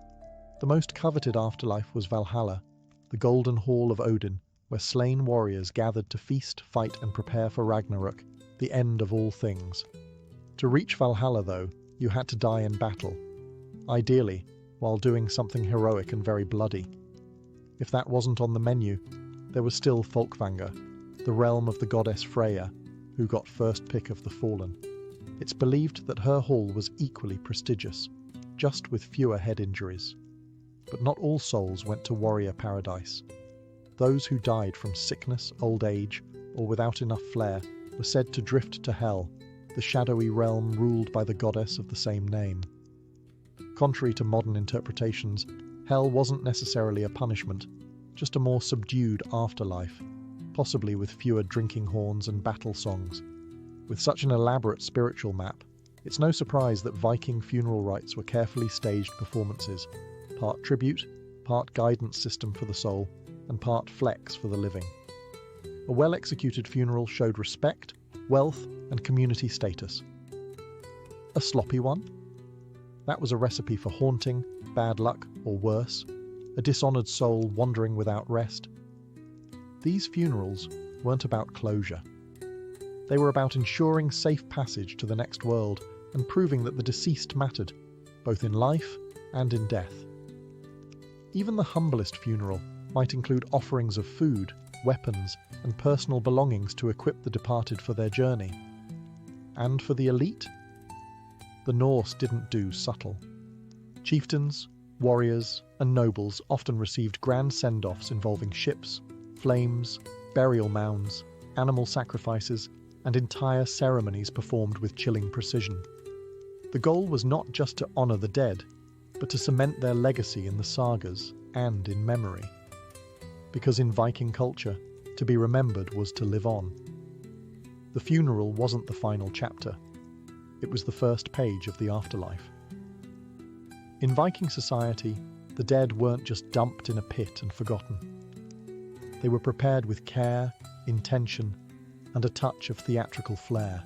The most coveted afterlife was Valhalla, the golden hall of Odin, where slain warriors gathered to feast, fight, and prepare for Ragnarok, the end of all things. To reach Valhalla, though, you had to die in battle, ideally, while doing something heroic and very bloody. If that wasn't on the menu, there was still Folkvanga, the realm of the goddess Freya, who got first pick of the fallen. It's believed that her hall was equally prestigious, just with fewer head injuries. But not all souls went to warrior paradise. Those who died from sickness, old age, or without enough flair were said to drift to hell, the shadowy realm ruled by the goddess of the same name. Contrary to modern interpretations, hell wasn't necessarily a punishment, just a more subdued afterlife. possibly with fewer drinking horns and battle songs. With such an elaborate spiritual map, it's no surprise that Viking funeral rites were carefully staged performances, part tribute, part guidance system for the soul, and part flex for the living. A well-executed funeral showed respect, wealth, and community status. A sloppy one? That was a recipe for haunting, bad luck, or worse, a dishonoured soul wandering without rest. These funerals weren't about closure. They were about ensuring safe passage to the next world and proving that the deceased mattered, both in life and in death. Even the humblest funeral might include offerings of food, weapons, and personal belongings to equip the departed for their journey. And for the elite? The Norse didn't do subtle. Chieftains, warriors, and nobles often received grand send-offs involving ships, flames, burial mounds, animal sacrifices, and entire ceremonies performed with chilling precision. The goal was not just to honour the dead, but to cement their legacy in the sagas and in memory. Because in Viking culture, to be remembered was to live on. The funeral wasn't the final chapter. It was the first page of the afterlife. In Viking society, the dead weren't just dumped in a pit and forgotten. They were prepared with care, intention, and a touch of theatrical flair.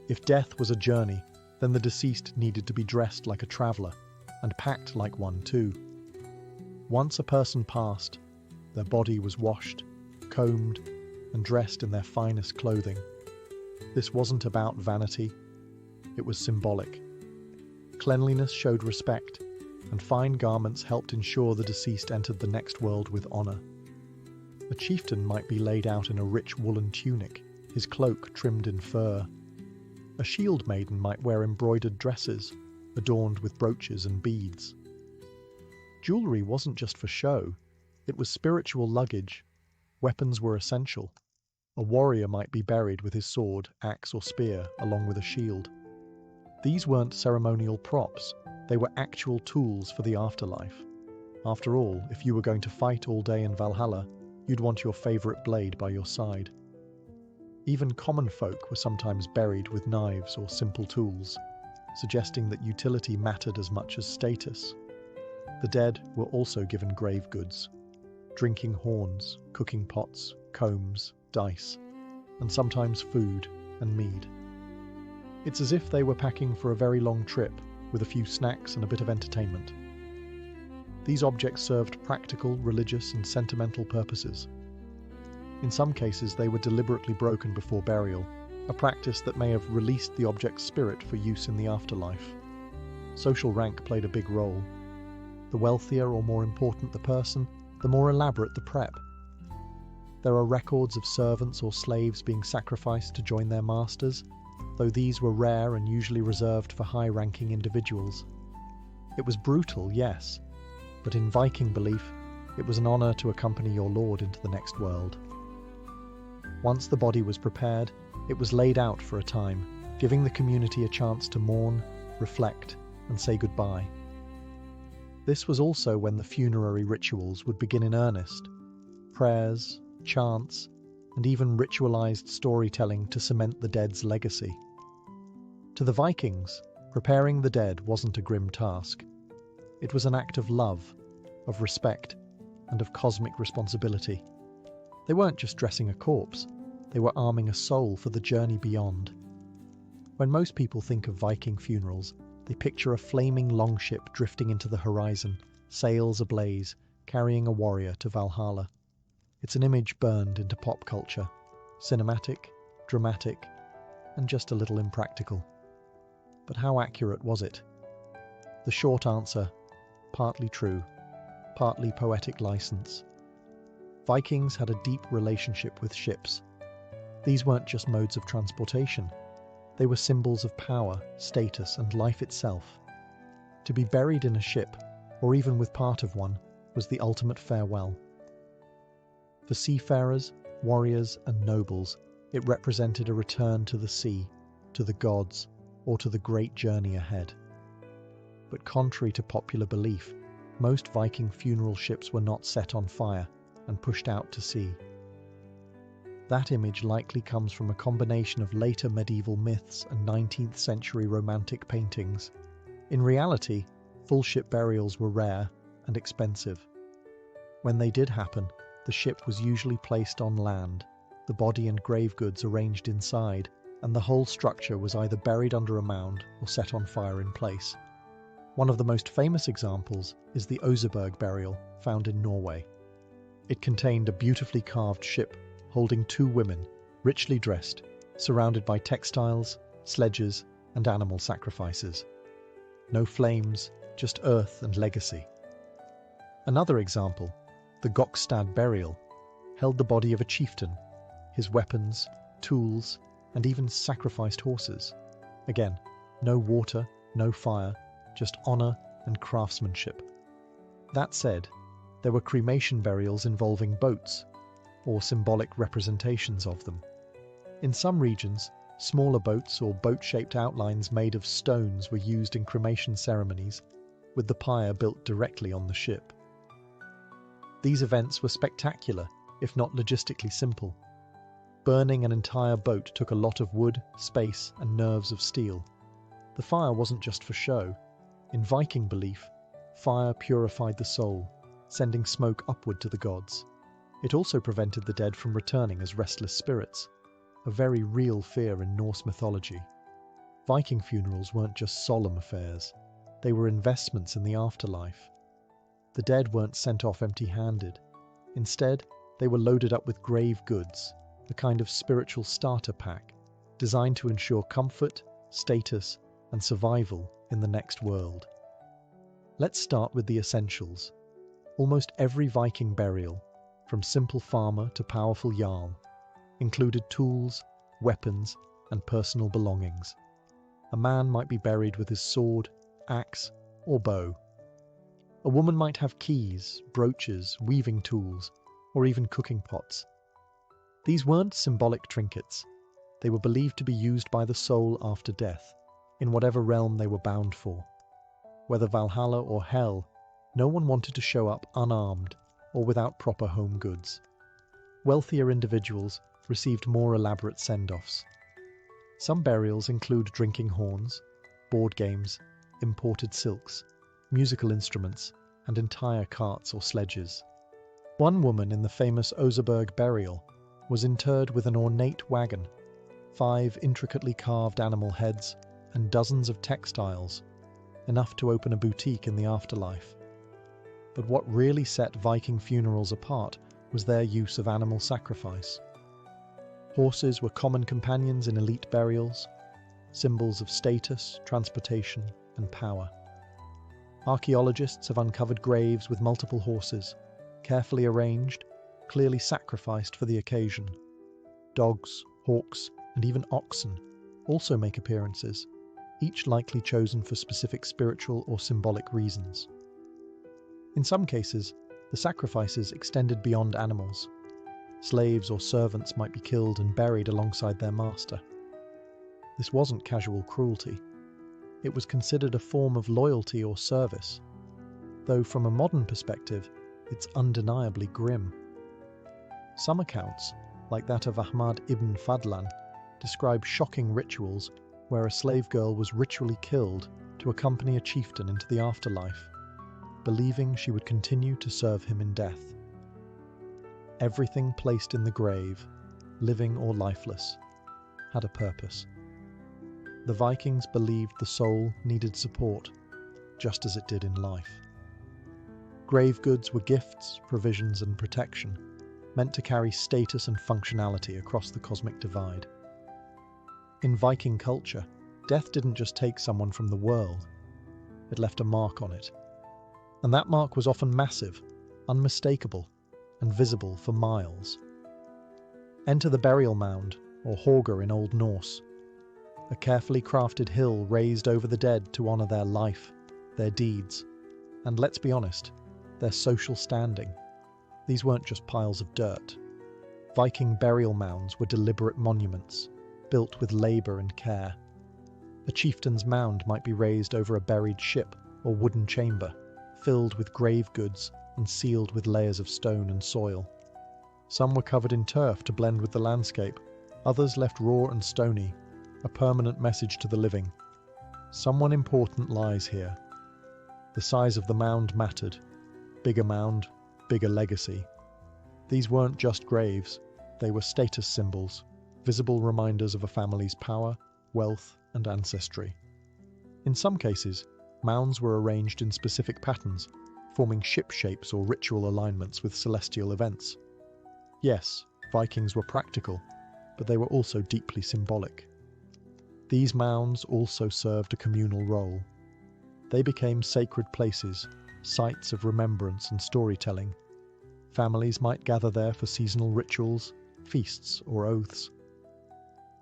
If death was a journey, then the deceased needed to be dressed like a traveller, and packed like one too. Once a person passed, their body was washed, combed, and dressed in their finest clothing. This wasn't about vanity, it was symbolic. Cleanliness showed respect, and fine garments helped ensure the deceased entered the next world with honour. A chieftain might be laid out in a rich woolen tunic, his cloak trimmed in fur. A shield maiden might wear embroidered dresses, adorned with brooches and beads. Jewellery wasn't just for show, it was spiritual luggage. Weapons were essential. A warrior might be buried with his sword, axe or spear, along with a shield. These weren't ceremonial props, they were actual tools for the afterlife. After all, if you were going to fight all day in Valhalla, you'd want your favourite blade by your side. Even common folk were sometimes buried with knives or simple tools, suggesting that utility mattered as much as status. The dead were also given grave goods: drinking horns, cooking pots, combs, dice, and sometimes food and mead. It's as if they were packing for a very long trip, with a few snacks and a bit of entertainment. These objects served practical, religious, and sentimental purposes. In some cases, they were deliberately broken before burial, a practice that may have released the object's spirit for use in the afterlife. Social rank played a big role. The wealthier or more important the person, the more elaborate the prep. There are records of servants or slaves being sacrificed to join their masters, though these were rare and usually reserved for high-ranking individuals. It was brutal, yes, but in Viking belief, it was an honour to accompany your lord into the next world. Once the body was prepared, it was laid out for a time, giving the community a chance to mourn, reflect, and say goodbye. This was also when the funerary rituals would begin in earnest. Prayers, chants, and even ritualized storytelling to cement the dead's legacy. To the Vikings, preparing the dead wasn't a grim task. It was an act of love, of respect, and of cosmic responsibility. They weren't just dressing a corpse, they were arming a soul for the journey beyond. When most people think of Viking funerals, they picture a flaming longship drifting into the horizon, sails ablaze, carrying a warrior to Valhalla. It's an image burned into pop culture, cinematic, dramatic, and just a little impractical. But how accurate was it? The short answer: partly true, partly poetic license. Vikings had a deep relationship with ships. These weren't just modes of transportation. They were symbols of power, status, and life itself. To be buried in a ship, or even with part of one, was the ultimate farewell. For seafarers, warriors, and nobles, it represented a return to the sea, to the gods, or to the great journey ahead. But contrary to popular belief, most Viking funeral ships were not set on fire and pushed out to sea. That image likely comes from a combination of later medieval myths and 19th century romantic paintings. In reality, full ship burials were rare and expensive. When they did happen, the ship was usually placed on land, the body and grave goods arranged inside, and the whole structure was either buried under a mound or set on fire in place. One of the most famous examples is the Oseberg burial found in Norway. It contained a beautifully carved ship holding two women, richly dressed, surrounded by textiles, sledges, and animal sacrifices. No flames, just earth and legacy. Another example, the Gokstad burial, held the body of a chieftain, his weapons, tools, and even sacrificed horses. Again, no water, no fire, just honor and craftsmanship. That said, there were cremation burials involving boats, or symbolic representations of them. In some regions, smaller boats or boat-shaped outlines made of stones were used in cremation ceremonies, with the pyre built directly on the ship. These events were spectacular, if not logistically simple. Burning an entire boat took a lot of wood, space, and nerves of steel. The fire wasn't just for show. In Viking belief, fire purified the soul, sending smoke upward to the gods. It also prevented the dead from returning as restless spirits, a very real fear in Norse mythology. Viking funerals weren't just solemn affairs, they were investments in the afterlife. The dead weren't sent off empty-handed. Instead, they were loaded up with grave goods, a kind of spiritual starter pack, designed to ensure comfort, status, and survival in the next world. Let's start with the essentials. Almost every Viking burial, from simple farmer to powerful jarl, included tools, weapons, and personal belongings. A man might be buried with his sword, axe, or bow. A woman might have keys, brooches, weaving tools, or even cooking pots. These weren't symbolic trinkets. They were believed to be used by the soul after death, in whatever realm they were bound for. Whether Valhalla or Hell, no one wanted to show up unarmed or without proper home goods. Wealthier individuals received more elaborate send-offs. Some burials include drinking horns, board games, imported silks, musical instruments, and entire carts or sledges. One woman in the famous Oseberg burial was interred with an ornate wagon, 5 intricately carved animal heads, and dozens of textiles, enough to open a boutique in the afterlife. But what really set Viking funerals apart was their use of animal sacrifice. Horses were common companions in elite burials, symbols of status, transportation, and power. Archaeologists have uncovered graves with multiple horses, carefully arranged, clearly sacrificed for the occasion. Dogs, hawks, and even oxen also make appearances, each likely chosen for specific spiritual or symbolic reasons. In some cases, the sacrifices extended beyond animals. Slaves or servants might be killed and buried alongside their master. This wasn't casual cruelty. It was considered a form of loyalty or service, though from a modern perspective, it's undeniably grim. Some accounts, like that of Ahmad ibn Fadlan, describe shocking rituals where a slave girl was ritually killed to accompany a chieftain into the afterlife, believing she would continue to serve him in death. Everything placed in the grave, living or lifeless, had a purpose. The Vikings believed the soul needed support, just as it did in life. Grave goods were gifts, provisions, and protection, meant to carry status and functionality across the cosmic divide. In Viking culture, death didn't just take someone from the world, it left a mark on it. And that mark was often massive, unmistakable, and visible for miles. Enter the burial mound, or hauger in Old Norse, a carefully crafted hill raised over the dead to honour their life, their deeds, and let's be honest, their social standing. These weren't just piles of dirt. Viking burial mounds were deliberate monuments, built with labour and care. A chieftain's mound might be raised over a buried ship or wooden chamber, filled with grave goods and sealed with layers of stone and soil. Some were covered in turf to blend with the landscape, others left raw and stony, a permanent message to the living. Someone important lies here. The size of the mound mattered. Bigger mound, bigger legacy. These weren't just graves, they were status symbols, visible reminders of a family's power, wealth, and ancestry. In some cases, mounds were arranged in specific patterns, forming ship shapes or ritual alignments with celestial events. Yes, Vikings were practical, but they were also deeply symbolic. These mounds also served a communal role. They became sacred places, sites of remembrance and storytelling. Families might gather there for seasonal rituals, feasts, or oaths.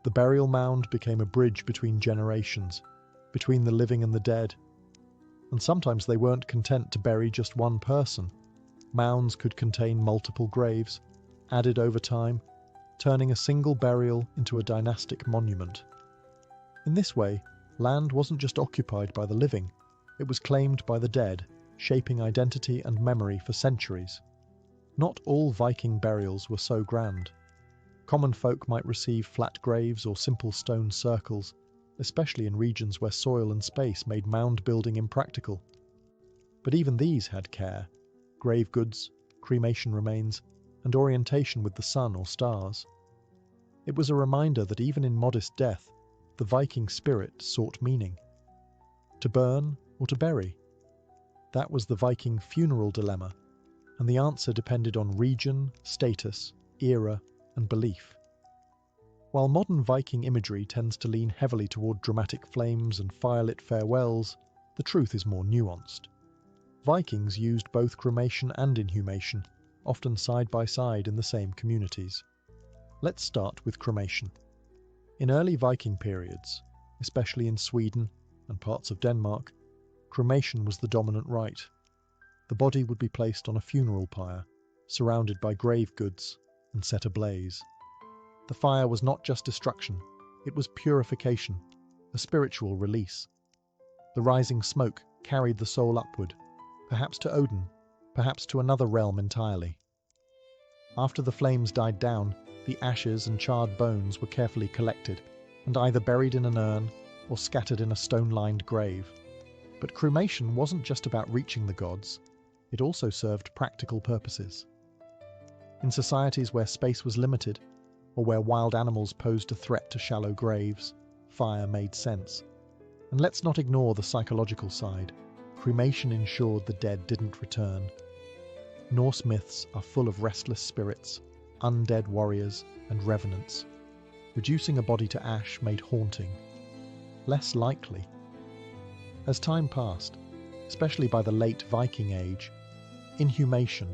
The burial mound became a bridge between generations, between the living and the dead. And sometimes they weren't content to bury just one person. Mounds could contain multiple graves, added over time, turning a single burial into a dynastic monument. In this way, land wasn't just occupied by the living, it was claimed by the dead, shaping identity and memory for centuries. Not all Viking burials were so grand. Common folk might receive flat graves or simple stone circles, especially in regions where soil and space made mound building impractical. But even these had care: grave goods, cremation remains, and orientation with the sun or stars. It was a reminder that even in modest death, the Viking spirit sought meaning. To burn or to bury? That was the Viking funeral dilemma, and the answer depended on region, status, era, and belief. While modern Viking imagery tends to lean heavily toward dramatic flames and firelit farewells, the truth is more nuanced. Vikings used both cremation and inhumation, often side by side in the same communities. Let's start with cremation. In early Viking periods, especially in Sweden and parts of Denmark, cremation was the dominant rite. The body would be placed on a funeral pyre, surrounded by grave goods, and set ablaze. The fire was not just destruction, it was purification, a spiritual release. The rising smoke carried the soul upward, perhaps to Odin, perhaps to another realm entirely. After the flames died down, the ashes and charred bones were carefully collected and either buried in an urn or scattered in a stone-lined grave. But cremation wasn't just about reaching the gods, it also served practical purposes. In societies where space was limited, or where wild animals posed a threat to shallow graves, fire made sense. And let's not ignore the psychological side. Cremation ensured the dead didn't return. Norse myths are full of restless spirits, undead warriors, and revenants. Reducing a body to ash made haunting less likely. As time passed, especially by the late Viking Age, inhumation,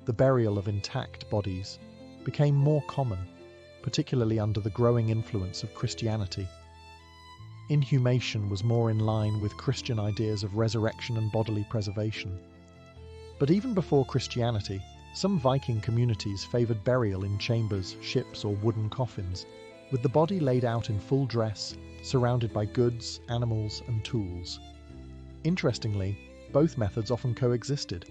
the burial of intact bodies, became more common, particularly under the growing influence of Christianity. Inhumation was more in line with Christian ideas of resurrection and bodily preservation. But even before Christianity, some Viking communities favoured burial in chambers, ships, or wooden coffins, with the body laid out in full dress, surrounded by goods, animals, and tools. Interestingly, both methods often coexisted.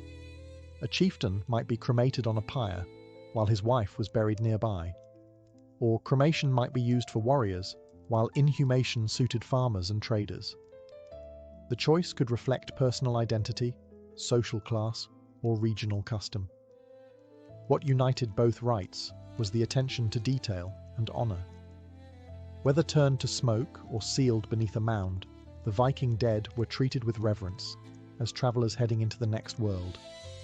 A chieftain might be cremated on a pyre, while his wife was buried nearby. Or cremation might be used for warriors, while inhumation suited farmers and traders. The choice could reflect personal identity, social class, or regional custom. What united both rites was the attention to detail and honour. Whether turned to smoke or sealed beneath a mound, the Viking dead were treated with reverence, as travellers heading into the next world,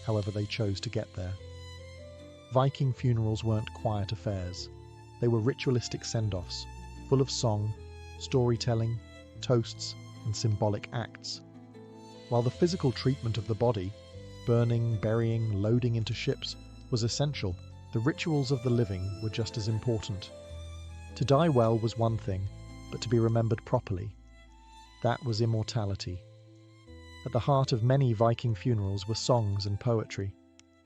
however they chose to get there. Viking funerals weren't quiet affairs. They were ritualistic send-offs, full of song, storytelling, toasts, and symbolic acts. While the physical treatment of the body, burning, burying, loading into ships, was essential, the rituals of the living were just as important. To die well was one thing, but to be remembered properly, that was immortality. At the heart of many Viking funerals were songs and poetry.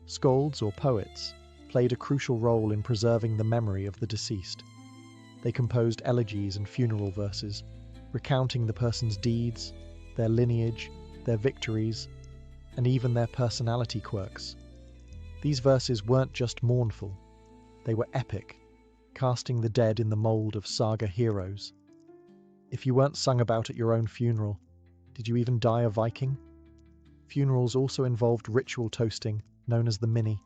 Skalds, or poets, played a crucial role in preserving the memory of the deceased. They composed elegies and funeral verses, recounting the person's deeds, their lineage, their victories, and even their personality quirks. These verses weren't just mournful, They were epic, casting the dead in the mould of saga heroes. If you weren't sung about at your own funeral, did you even die a Viking? Funerals also involved ritual toasting, known as the minne.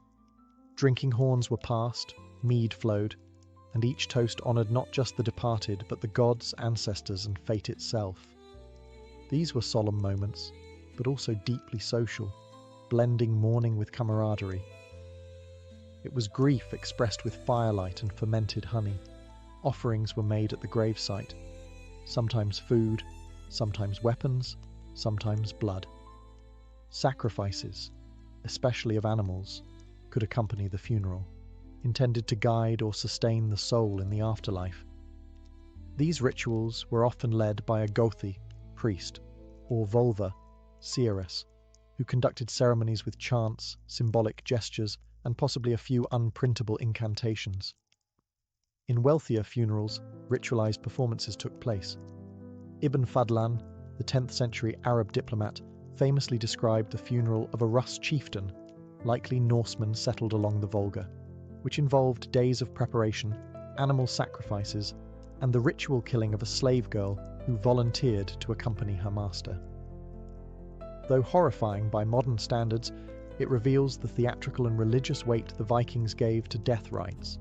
Drinking horns were passed, mead flowed, and each toast honoured not just the departed, but the gods, ancestors, and fate itself. These were solemn moments, but also deeply social, blending mourning with camaraderie. It was grief expressed with firelight and fermented honey. Offerings were made at the gravesite, sometimes food, sometimes weapons, sometimes blood. Sacrifices, especially of animals, could accompany the funeral, intended to guide or sustain the soul in the afterlife. These rituals were often led by a gothi, priest, or volva, seeress, who conducted ceremonies with chants, symbolic gestures, and possibly a few unprintable incantations. In wealthier funerals, ritualized performances took place. Ibn Fadlan, the 10th century Arab diplomat, famously described the funeral of a Rus chieftain, likely Norseman settled along the Volga, which involved days of preparation, animal sacrifices, and the ritual killing of a slave girl who volunteered to accompany her master. Though horrifying by modern standards, it reveals the theatrical and religious weight the Vikings gave to death rites.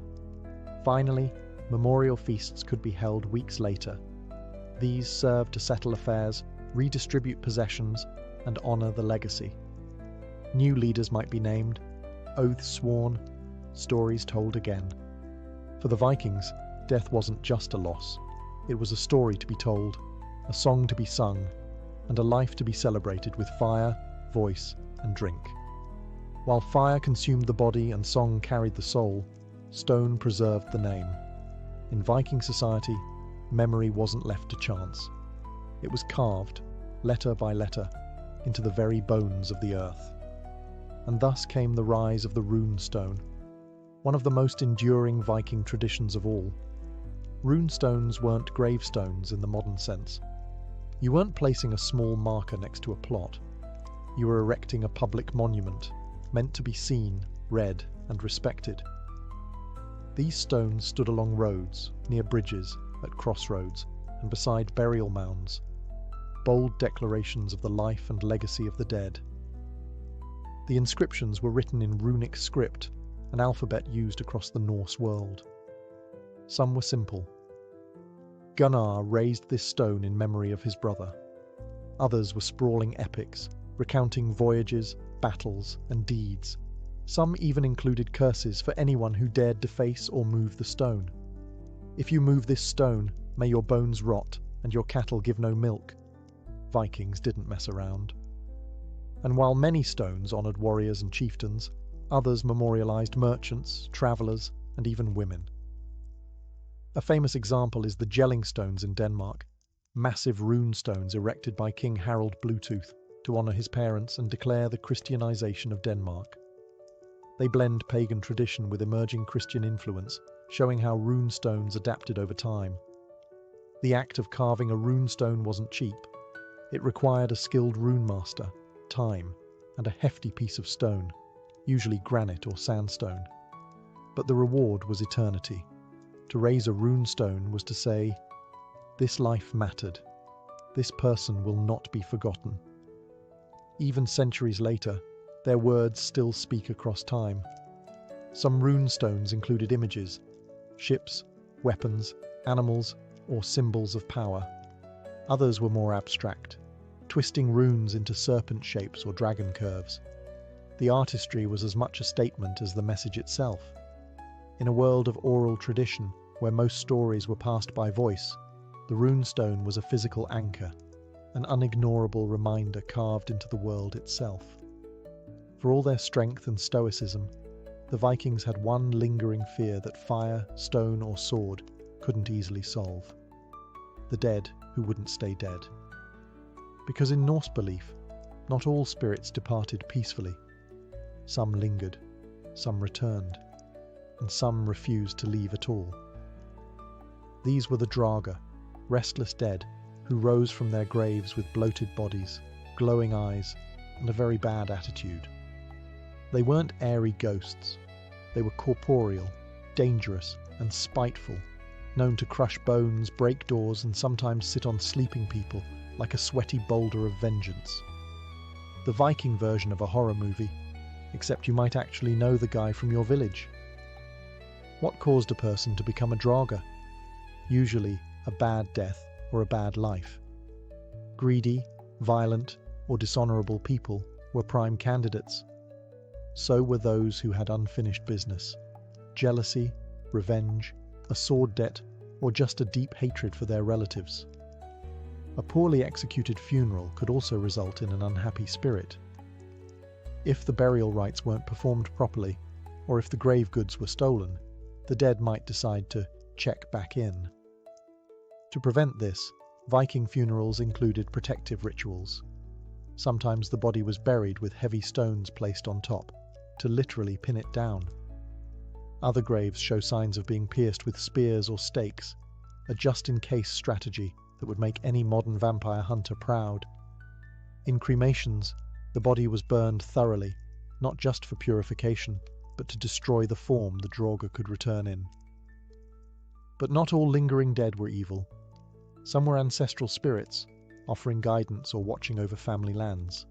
Finally, memorial feasts could be held weeks later. These served to settle affairs, redistribute possessions, and honour the legacy. New leaders might be named, oaths sworn, stories told again. For the Vikings, death wasn't just a loss. It was a story to be told, a song to be sung, and a life to be celebrated with fire, voice, and drink. While fire consumed the body and song carried the soul, stone preserved the name. In Viking society, memory wasn't left to chance. It was carved, letter by letter, into the very bones of the earth. And thus came the rise of the rune stone, one of the most enduring Viking traditions of all. Rune stones weren't gravestones in the modern sense. You weren't placing a small marker next to a plot. You were erecting a public monument, meant to be seen, read, and respected. These stones stood along roads, near bridges, at crossroads, and beside burial mounds, bold declarations of the life and legacy of the dead. The inscriptions were written in runic script, an alphabet used across the Norse world. Some were simple. Gunnar raised this stone in memory of his brother. Others were sprawling epics, recounting voyages, battles, and deeds. Some even included curses for anyone who dared deface or move the stone. If you move this stone, may your bones rot and your cattle give no milk. Vikings didn't mess around. And while many stones honoured warriors and chieftains, others memorialised merchants, travellers, and even women. A famous example is the Jelling stones in Denmark, massive rune stones erected by King Harald Bluetooth to honour his parents and declare the Christianisation of Denmark. They blend pagan tradition with emerging Christian influence, showing how rune stones adapted over time. The act of carving a rune stone wasn't cheap. It required a skilled rune master, time, and a hefty piece of stone, usually granite or sandstone. But the reward was eternity. To raise a rune stone was to say, "This life mattered. This person will not be forgotten." Even centuries later, their words still speak across time. Some rune stones included images, ships, weapons, animals, or symbols of power. Others were more abstract, twisting runes into serpent shapes or dragon curves. The artistry was as much a statement as the message itself. In a world of oral tradition, where most stories were passed by voice, the runestone was a physical anchor, an unignorable reminder carved into the world itself. For all their strength and stoicism, the Vikings had one lingering fear that fire, stone, or sword couldn't easily solve: the dead who wouldn't stay dead. Because in Norse belief, not all spirits departed peacefully. Some lingered, some returned, and some refused to leave at all. These were the Draga, restless dead, who rose from their graves with bloated bodies, glowing eyes, and a very bad attitude. They weren't airy ghosts. They were corporeal, dangerous and spiteful, known to crush bones, break doors, and sometimes sit on sleeping people like a sweaty boulder of vengeance. The Viking version of a horror movie, except you might actually know the guy from your village. What caused a person to become a Draugr? Usually a bad death or a bad life. Greedy, violent, or dishonourable people were prime candidates. So were those who had unfinished business. Jealousy, revenge, a sword debt, or just a deep hatred for their relatives. A poorly executed funeral could also result in an unhappy spirit. If the burial rites weren't performed properly, or if the grave goods were stolen, the dead might decide to check back in. To prevent this, Viking funerals included protective rituals. Sometimes the body was buried with heavy stones placed on top, to literally pin it down. Other graves show signs of being pierced with spears or stakes, a just-in-case strategy that would make any modern vampire hunter proud. In cremations, the body was burned thoroughly, not just for purification, but to destroy the form the Draugr could return in. But not all lingering dead were evil. Some were ancestral spirits, offering guidance or watching over family lands.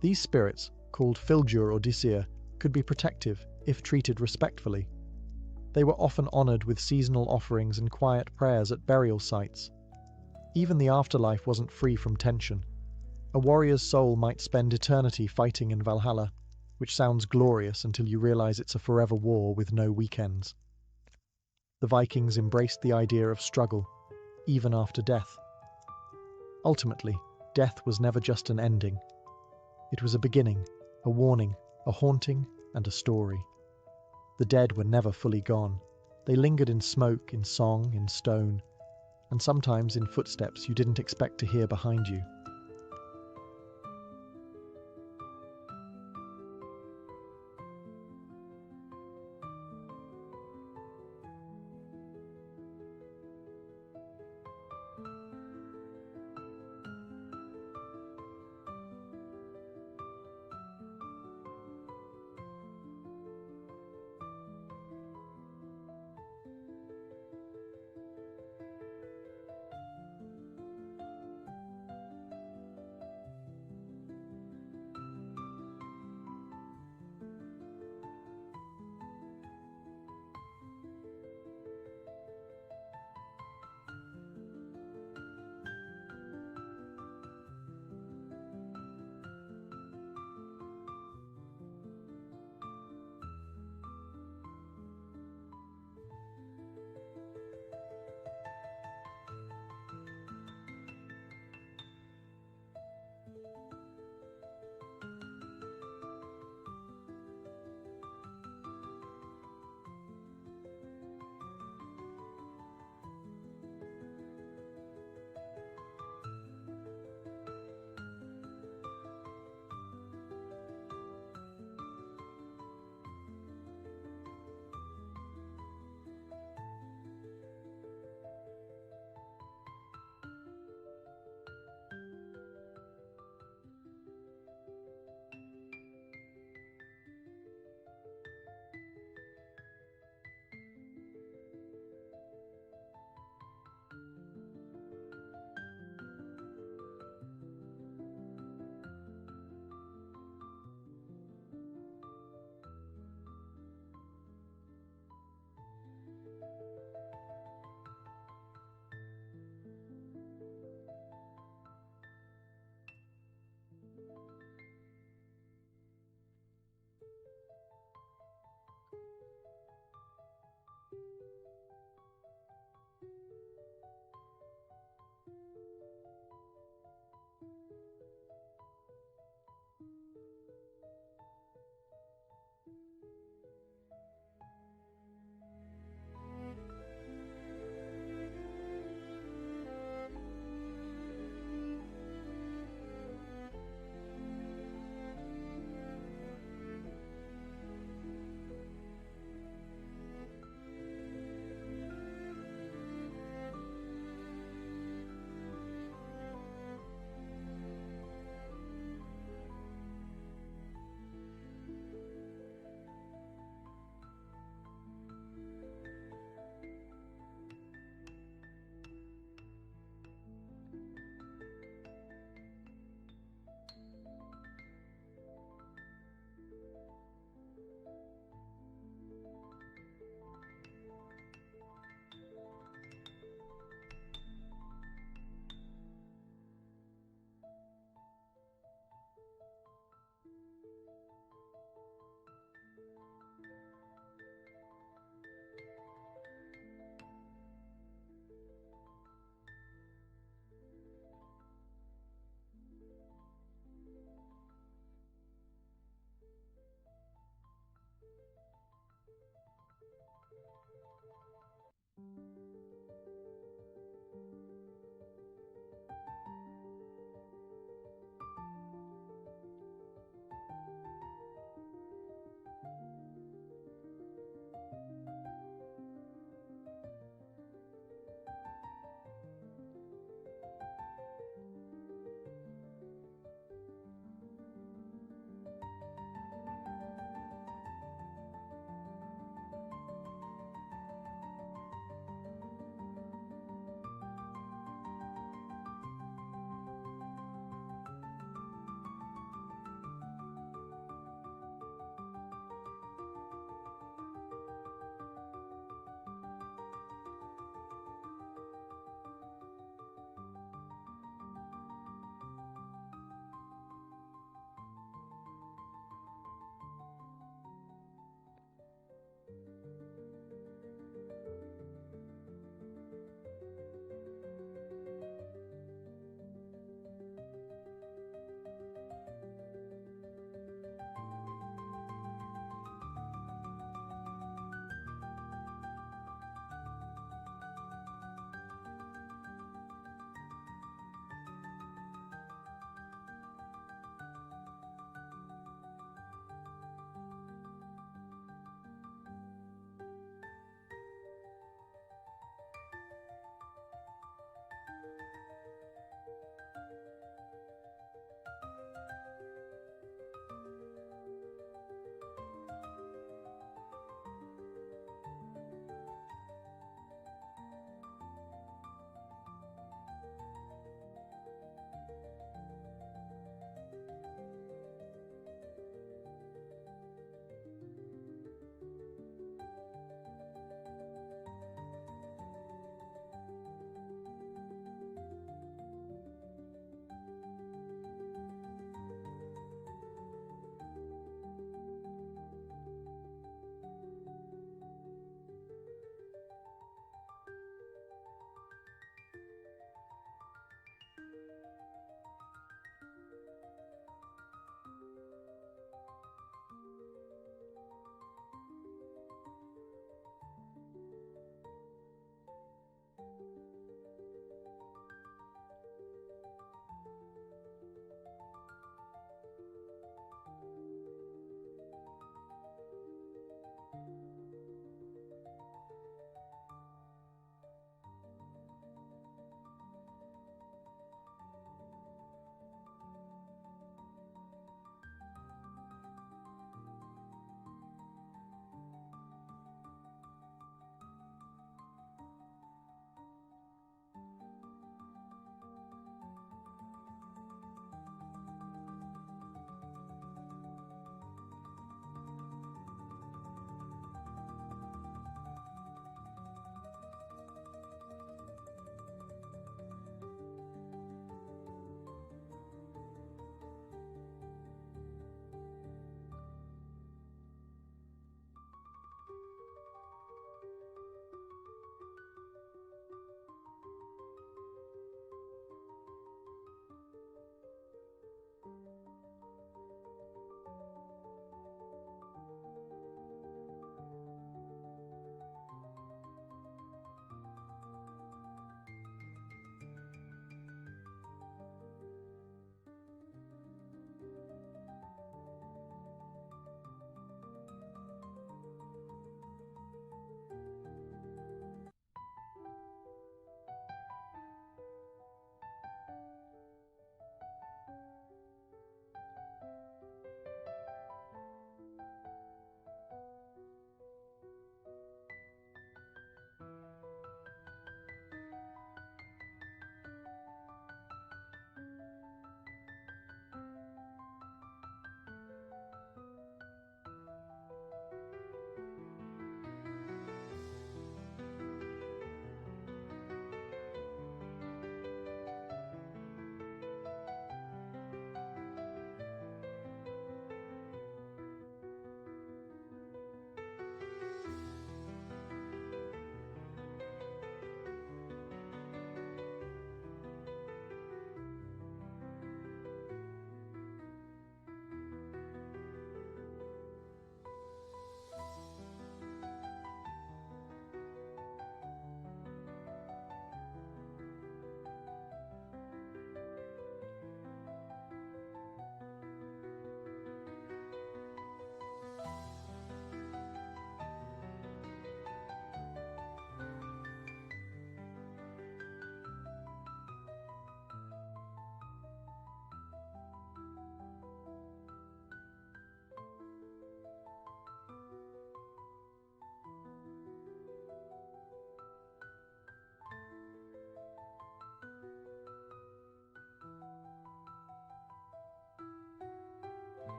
These spirits, called Fylgjur or Disir, could be protective if treated respectfully. They were often honoured with seasonal offerings and quiet prayers at burial sites. Even the afterlife wasn't free from tension. A warrior's soul might spend eternity fighting in Valhalla, which sounds glorious until you realise it's a forever war with no weekends. The Vikings embraced the idea of struggle, even after death. Ultimately, death was never just an ending. It was a beginning, a warning, a haunting, and a story. The dead were never fully gone. They lingered in smoke, in song, in stone, and sometimes in footsteps you didn't expect to hear behind you.